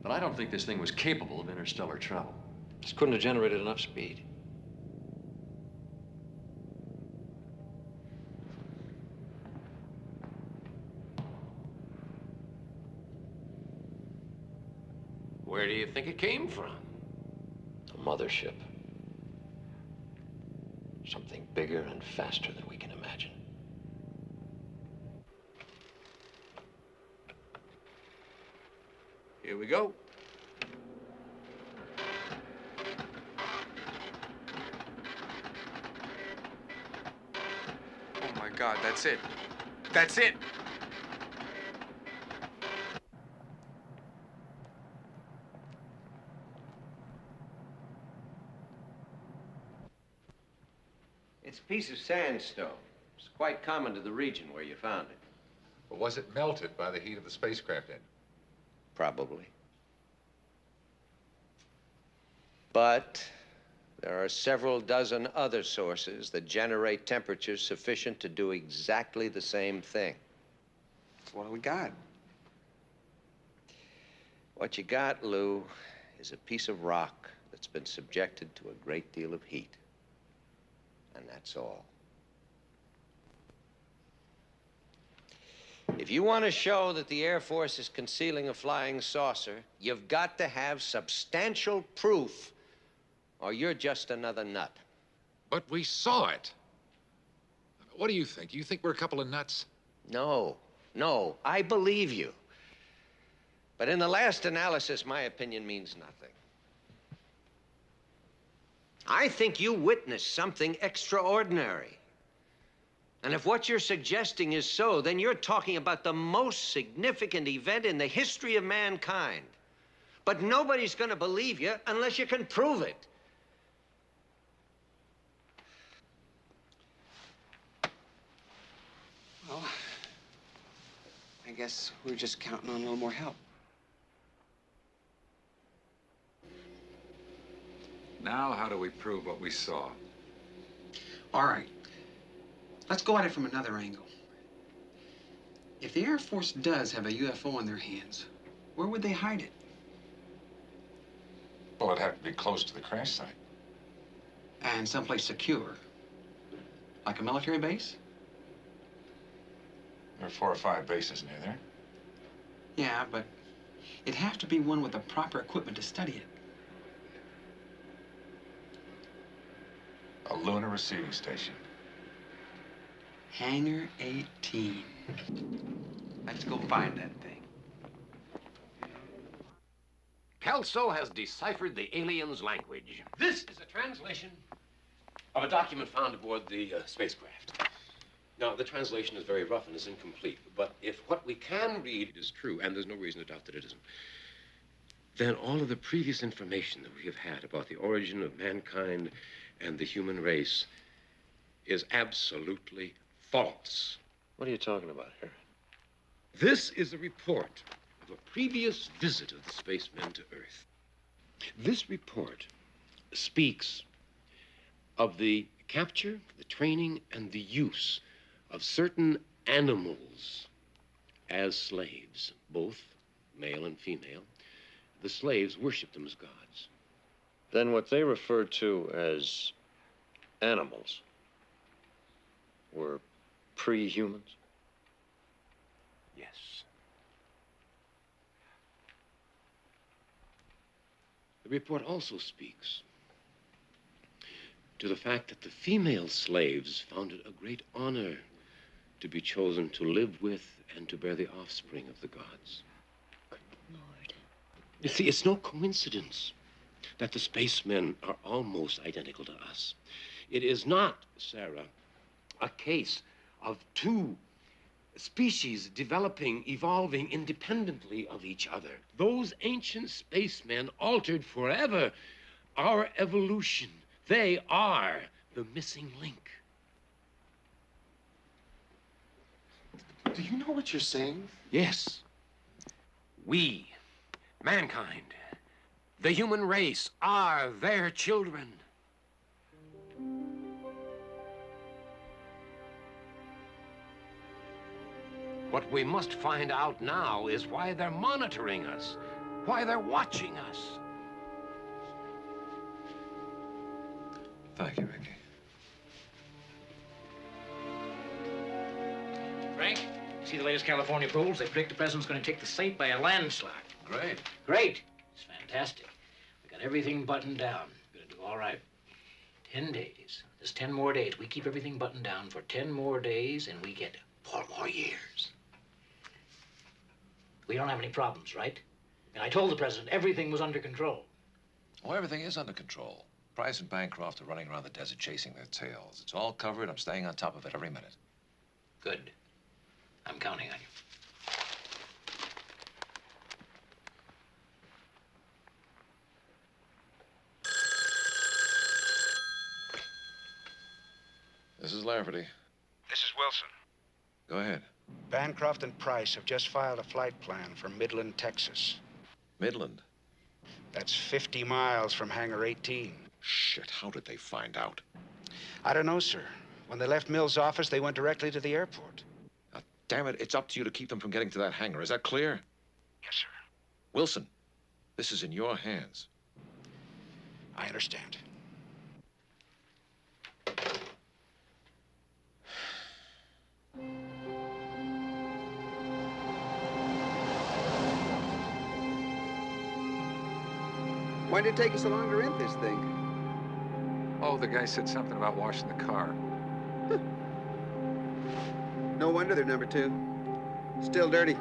But I don't think this thing was capable of interstellar travel. Just couldn't have generated enough speed. Where do you think it came from? A mothership. Something bigger and faster than we can imagine. Here we go. Oh my God, that's it. That's it! It's a piece of sandstone. It's quite common to the region where you found it. But was it melted by the heat of the spacecraft engine? Probably. But there are several dozen other sources that generate temperatures sufficient to do exactly the same thing. So what do we got? What you got, Lou, is a piece of rock that's been subjected to a great deal of heat. And that's all. If you want to show that the Air Force is concealing a flying saucer, you've got to have substantial proof, or you're just another nut. But we saw it. What do you think? Do you think we're a couple of nuts? No, I believe you. But in the last analysis, my opinion means nothing. I think you witnessed something extraordinary. And if what you're suggesting is so, then you're talking about the most significant event in the history of mankind. But nobody's going to believe you unless you can prove it. Well, I guess we're just counting on a little more help. Now, how do we prove what we saw? All right. Let's go at it from another angle. If the Air Force does have a UFO in their hands, where would they hide it? Well, it'd have to be close to the crash site. And someplace secure. Like a military base? There are 4 or 5 bases near there. Yeah, but it'd have to be one with the proper equipment to study it. A lunar receiving station. Hangar 18. Let's go find that thing. Kelso has deciphered the aliens' language. This is a translation of a document found aboard the spacecraft. Now, the translation is very rough and is incomplete, but if what we can read is true, and there's no reason to doubt that it isn't, then all of the previous information that we have had about the origin of mankind and the human race is absolutely false. What are you talking about here? This is a report of a previous visit of the spacemen to Earth. This report speaks of the capture, the training, and the use of certain animals as slaves, both male and female. The slaves worshiped them as gods. Then what they referred to as animals were pre-humans? Yes. The report also speaks to the fact that the female slaves found it a great honor to be chosen to live with and to bear the offspring of the gods. Good Lord. You see, it's no coincidence that the spacemen are almost identical to us. It is not, Sarah, a case of 2 species developing, evolving independently of each other. Those ancient spacemen altered forever our evolution. They are the missing link. Do you know what you're saying? Yes. We, mankind, the human race, are their children. What we must find out now is why they're monitoring us, why they're watching us. Thank you, Ricky. Frank, see the latest California polls? They predict the president's going to take the state by a landslide. Great. Great. It's fantastic. We got everything buttoned down. We're going to do all right. 10 days. There's 10 more days. We keep everything buttoned down for 10 more days, and we get 4 more years. We don't have any problems, right? And I told the president everything was under control. Oh, everything is under control. Price and Bancroft are running around the desert chasing their tails. It's all covered. I'm staying on top of it every minute. Good. I'm counting on you. This is Lafferty. This is Wilson. Go ahead. Bancroft and Price have just filed a flight plan for Midland, Texas. Midland? That's 50 miles from Hangar 18. Shit, how did they find out? I don't know, sir. When they left Mill's office, they went directly to the airport. Now, damn it, it's up to you to keep them from getting to that hangar. Is that clear? Yes, sir. Wilson, this is in your hands. I understand. Why did it take you so long to rent this thing? Oh, the guy said something about washing the car. No wonder they're number 2. Still dirty.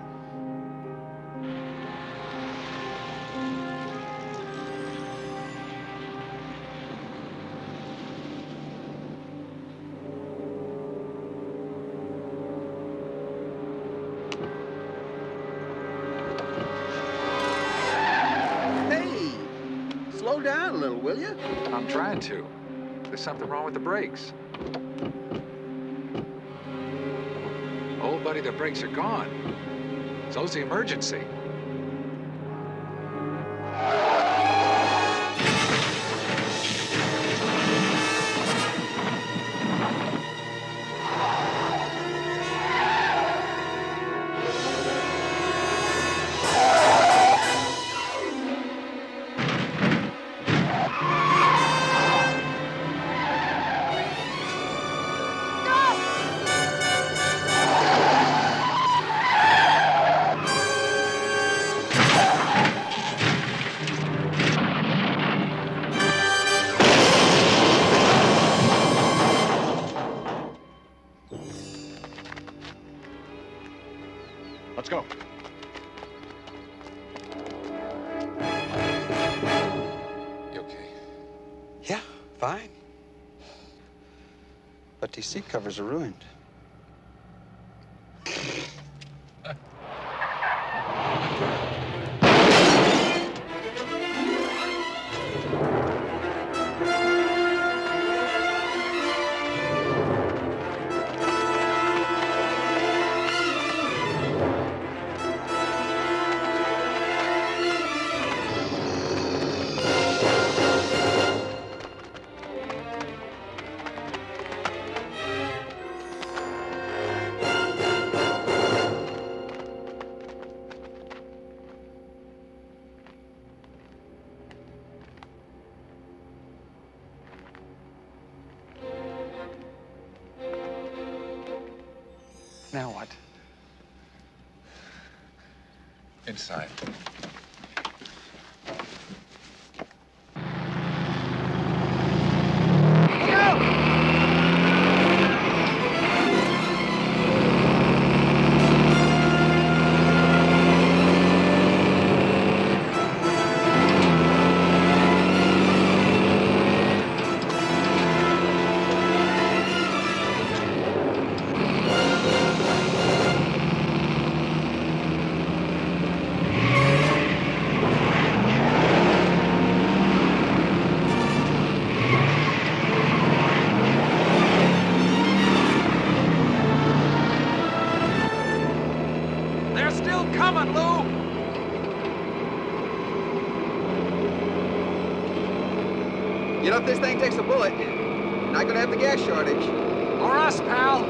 Slow down a little, will you? I'm trying to. There's something wrong with the brakes. Oh, buddy, the brakes are gone. So's the emergency. Let's go. You okay? Yeah, fine. But these seat covers are ruined. Now what? Inside. They're still coming, Lou! You know, if this thing takes a bullet, you're not gonna have the gas shortage. Or us, pal!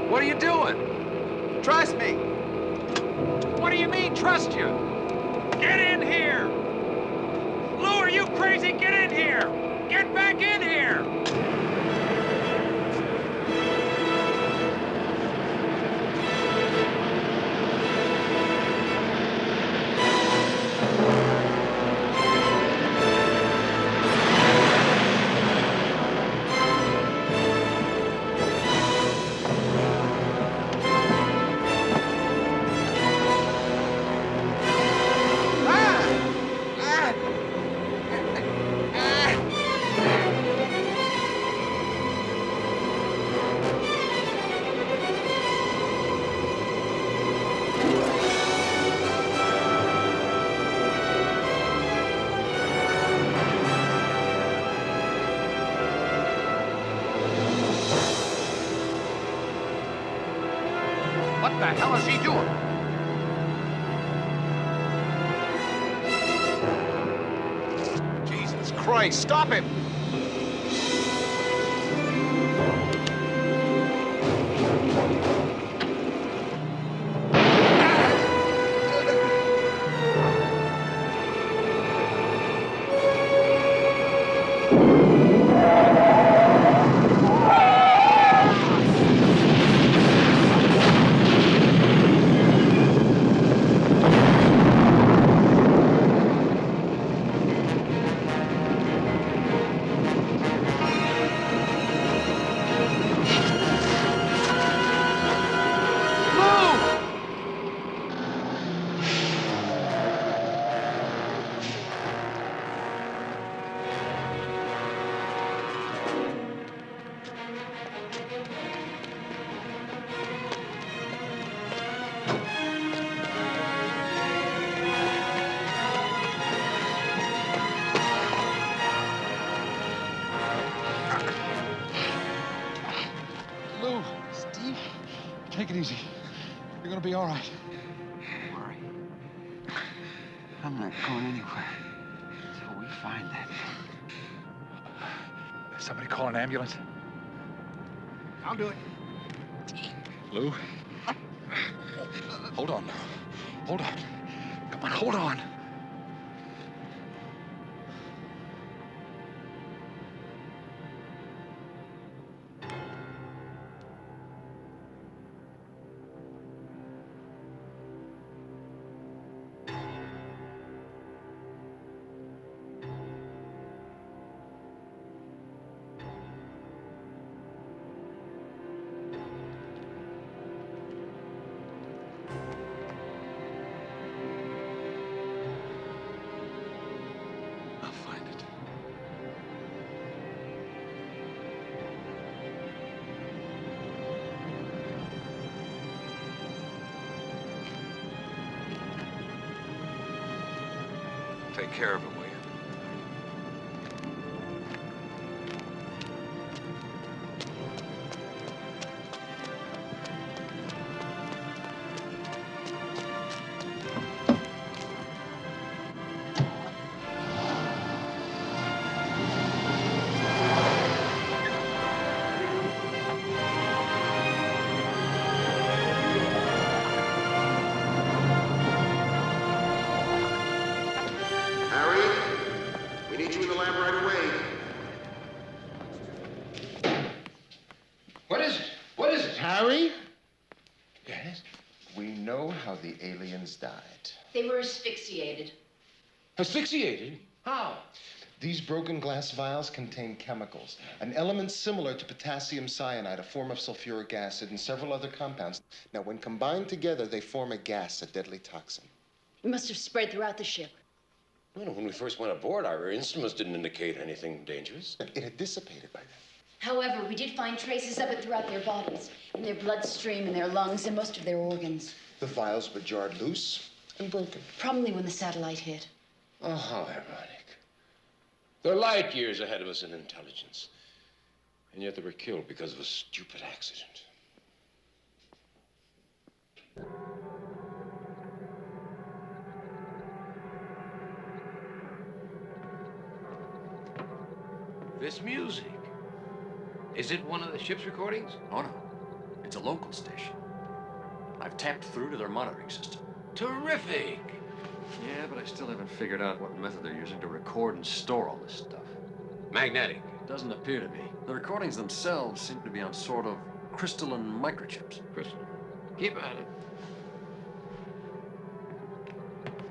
What are you doing? Trust me. What do you mean, trust you? Get in here! Lou, are you crazy? Get in here! Get back in here! the hell is he doing? Jesus Christ, stop him! Lou, Steve, take it easy. You're gonna be all right. Don't worry. I'm not going anywhere until we find that. Somebody call an ambulance. I'll do it. Lou? Hold on, Lou. Hold on. Come on, hold on. I'll find it. Take care of him, will you? Harry, we need you in the lab right away. What is it? What is it? Harry? Yes? We know how the aliens died. They were asphyxiated. Asphyxiated? How? These broken glass vials contain chemicals, an element similar to potassium cyanide, a form of sulfuric acid, and several other compounds. Now, when combined together, they form a gas, a deadly toxin. It must have spread throughout the ship. Well, when we first went aboard, our instruments didn't indicate anything dangerous. It had dissipated by then. However, we did find traces of it throughout their bodies, in their bloodstream, in their lungs, and most of their organs. The vials were jarred loose and broken. Probably when the satellite hit. Oh, how ironic. They're light years ahead of us in intelligence. And yet they were killed because of a stupid accident. This music. Is it one of the ship's recordings? Oh, no. It's a local station. I've tapped through to their monitoring system. Terrific! Yeah, but I still haven't figured out what method they're using to record and store all this stuff. Magnetic. Doesn't appear to be. The recordings themselves seem to be on sort of crystalline microchips. Crystal. Keep at it.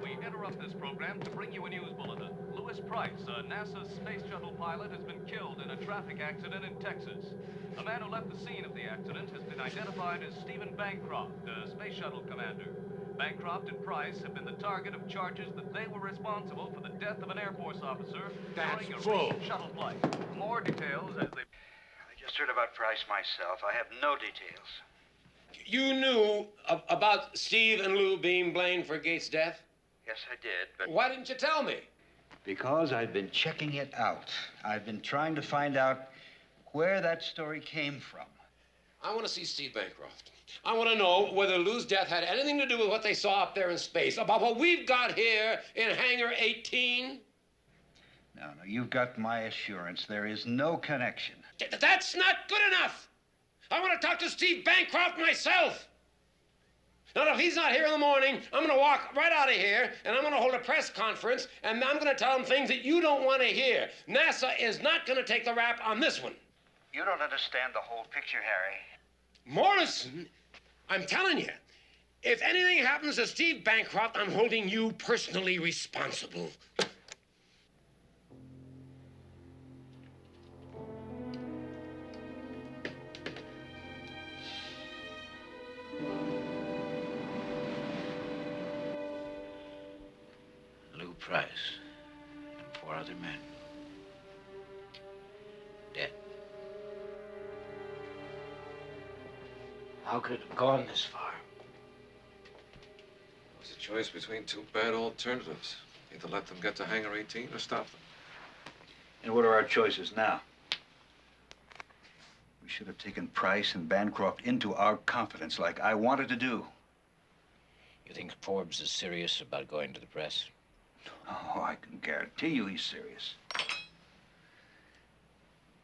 We interrupt this program to bring you a news bulletin. Louis Price, a NASA space shuttle pilot, has been killed in a traffic accident in Texas. The man who left the scene of the accident has been identified as Stephen Bancroft, a space shuttle commander. Bancroft and Price have been the target of charges that they were responsible for the death of an Air Force officer during a recent shuttle flight. More details as they... I just heard about Price myself. I have no details. You knew about Steve and Lou being blamed for Gates' death? Yes, I did, but... Why didn't you tell me? Because I've been checking it out. I've been trying to find out where that story came from. I want to see Steve Bancroft. I want to know whether Lou's death had anything to do with what they saw up there in space, about what we've got here in Hangar 18. No, you've got my assurance. There is no connection. That's not good enough. I want to talk to Steve Bancroft myself. Now, if he's not here in the morning, I'm going to walk right out of here, and I'm going to hold a press conference, and I'm going to tell him things that you don't want to hear. NASA is not going to take the rap on this one. You don't understand the whole picture, Harry. Morrison, I'm telling you, if anything happens to Steve Bancroft, I'm holding you personally responsible. Lou Price and 4 other men. Dead. How could it have gone this far? It was a choice between 2 bad alternatives. Either let them get to Hangar 18 or stop them. And what are our choices now? We should have taken Price and Bancroft into our confidence like I wanted to do. You think Forbes is serious about going to the press? Oh, I can guarantee you he's serious.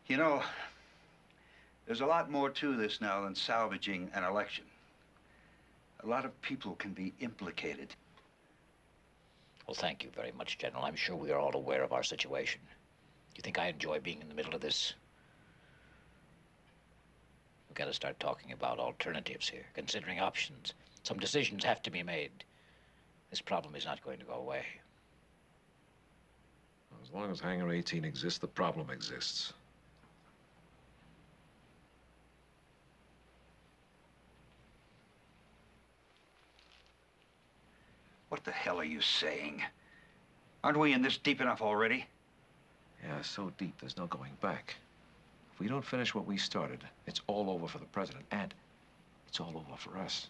You know, there's a lot more to this now than salvaging an election. A lot of people can be implicated. Well, thank you very much, General. I'm sure we are all aware of our situation. Do you think I enjoy being in the middle of this? We've got to start talking about alternatives here, considering options. Some decisions have to be made. This problem is not going to go away. As long as Hangar 18 exists, the problem exists. What the hell are you saying? Aren't we in this deep enough already? Yeah, so deep there's no going back. If we don't finish what we started, it's all over for the president, and it's all over for us.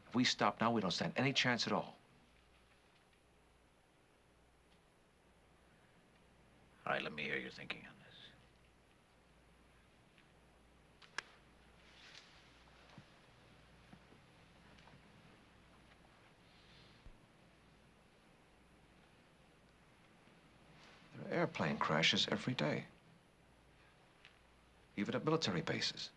If we stop now, we don't stand any chance at all. All right, let me hear your thinking on this. There are airplane crashes every day. Even at military bases.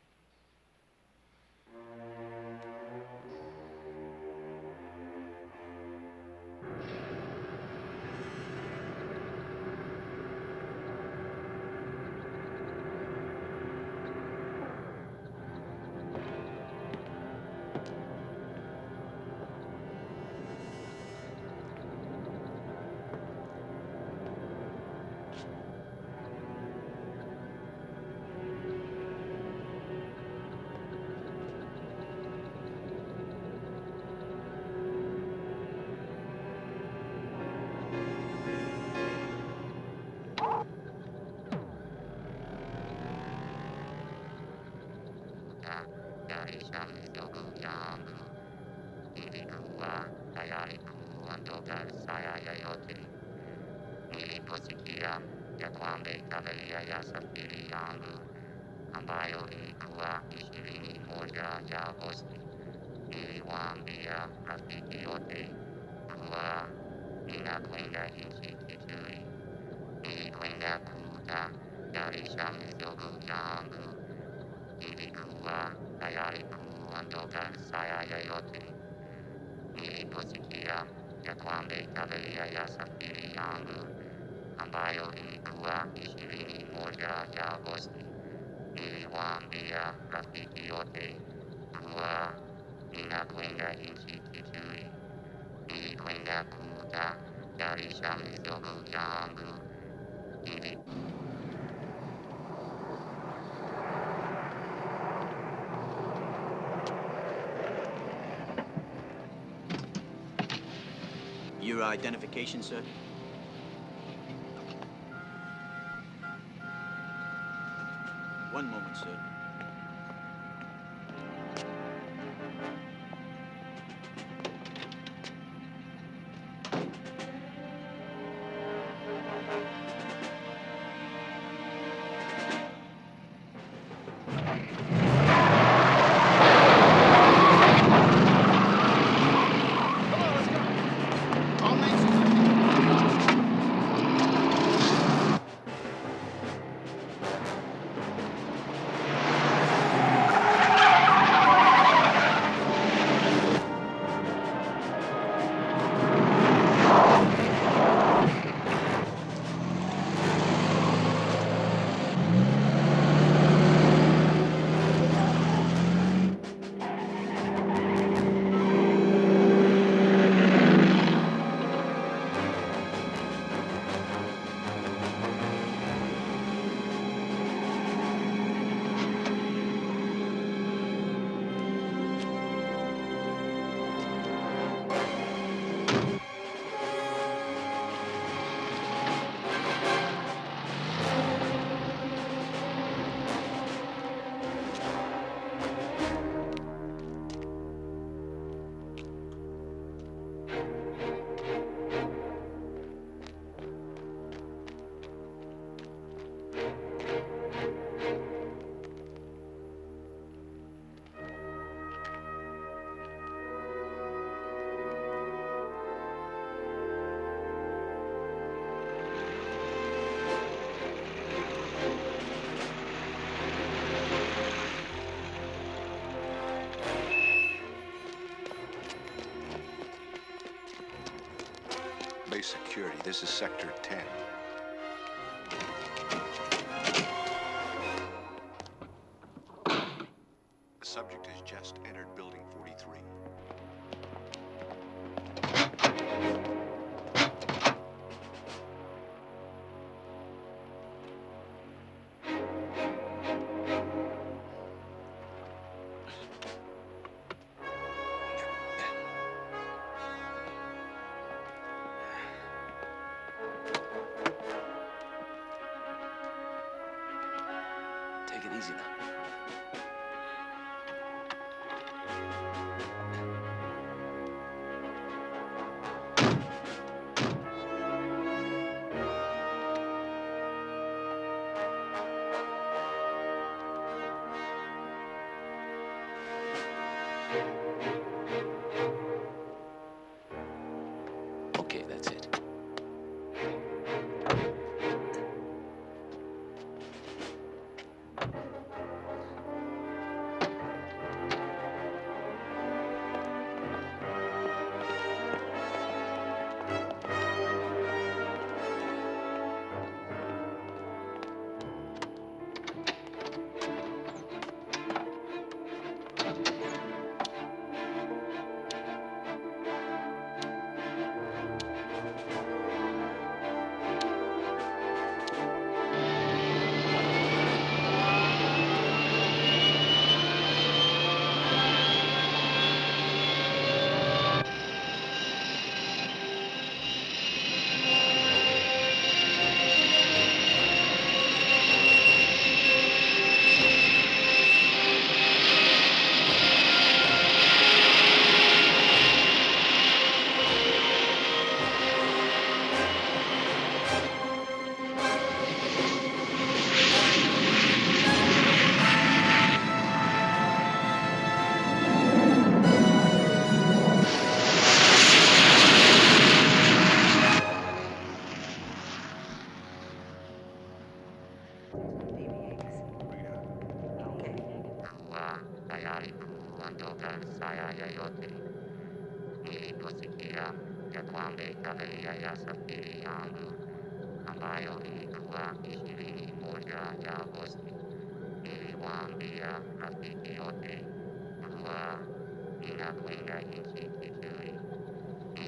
Your identification, sir? One moment, sir. security. This is Sector 10. The subject has just entered Building 43. Take it easy now. Okay, that's it.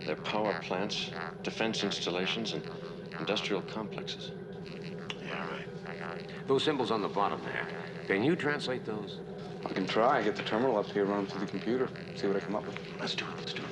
They're power plants, defense installations, and industrial complexes. Yeah, right. Those symbols on the bottom there, can you translate those? I can try. Get the terminal up here, run them through the computer, see what I come up with. Let's do it, let's do it.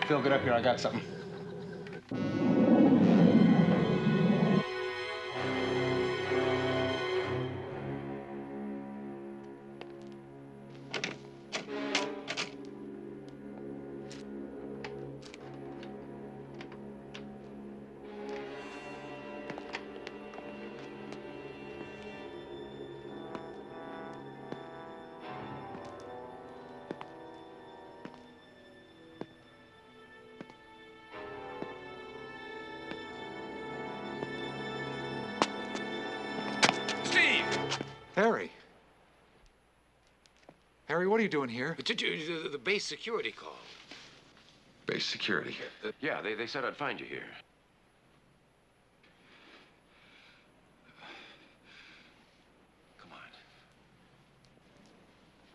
Phil, get up here. I got something. Harry. Harry, what are you doing here? The base security call. Base security. Yeah, they said I'd find you here. Come on.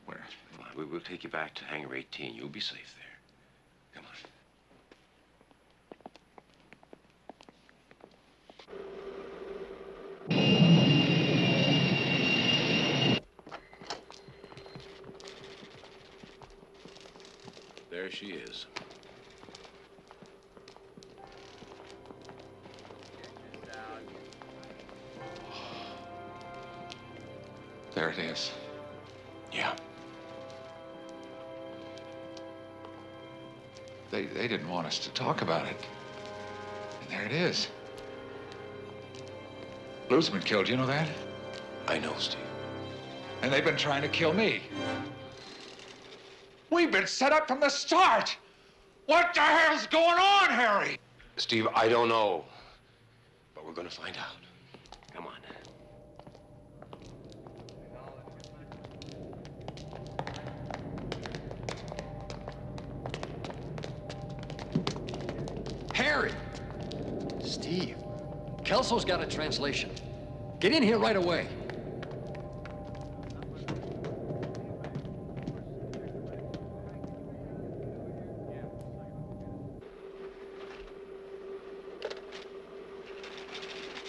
Where? Come on, we'll take you back to Hangar 18. You'll be safe there. Come on. There she is. There it is. Yeah. They didn't want us to talk about it. And there it is. Lou's been killed, you know that? I know, Steve. And they've been trying to kill me. We've been set up from the start! What the hell's going on, Harry? Steve, I don't know. But we're gonna find out. Come on. Harry! Steve. Kelso's got a translation. Get in here right away.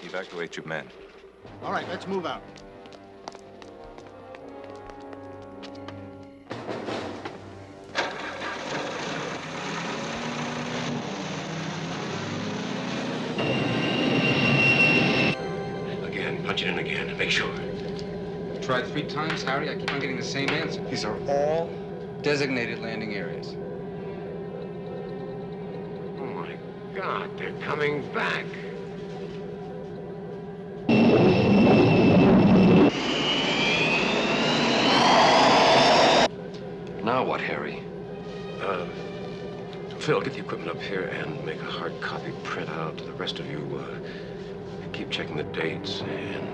Evacuate your men. All right, let's move out. Again, punch it in again. Make sure. Tried 3 times, Harry. I keep on getting the same answer. These are all designated landing areas. Oh, my God. They're coming back. Now what, Harry? Phil, get the equipment up here and make a hard copy printout. The rest of you, keep checking the dates and...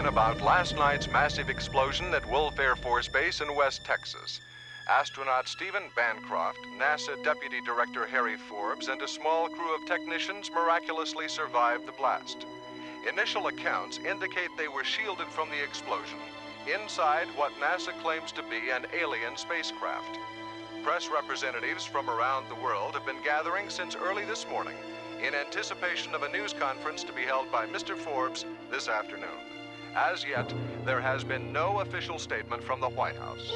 About last night's massive explosion at Wolf Air Force Base in West Texas. Astronaut Stephen Bancroft, NASA Deputy Director Harry Forbes, and a small crew of technicians miraculously survived the blast. Initial accounts indicate they were shielded from the explosion, inside what NASA claims to be an alien spacecraft. Press representatives from around the world have been gathering since early this morning in anticipation of a news conference to be held by Mr. Forbes this afternoon. As yet, there has been no official statement from the White House.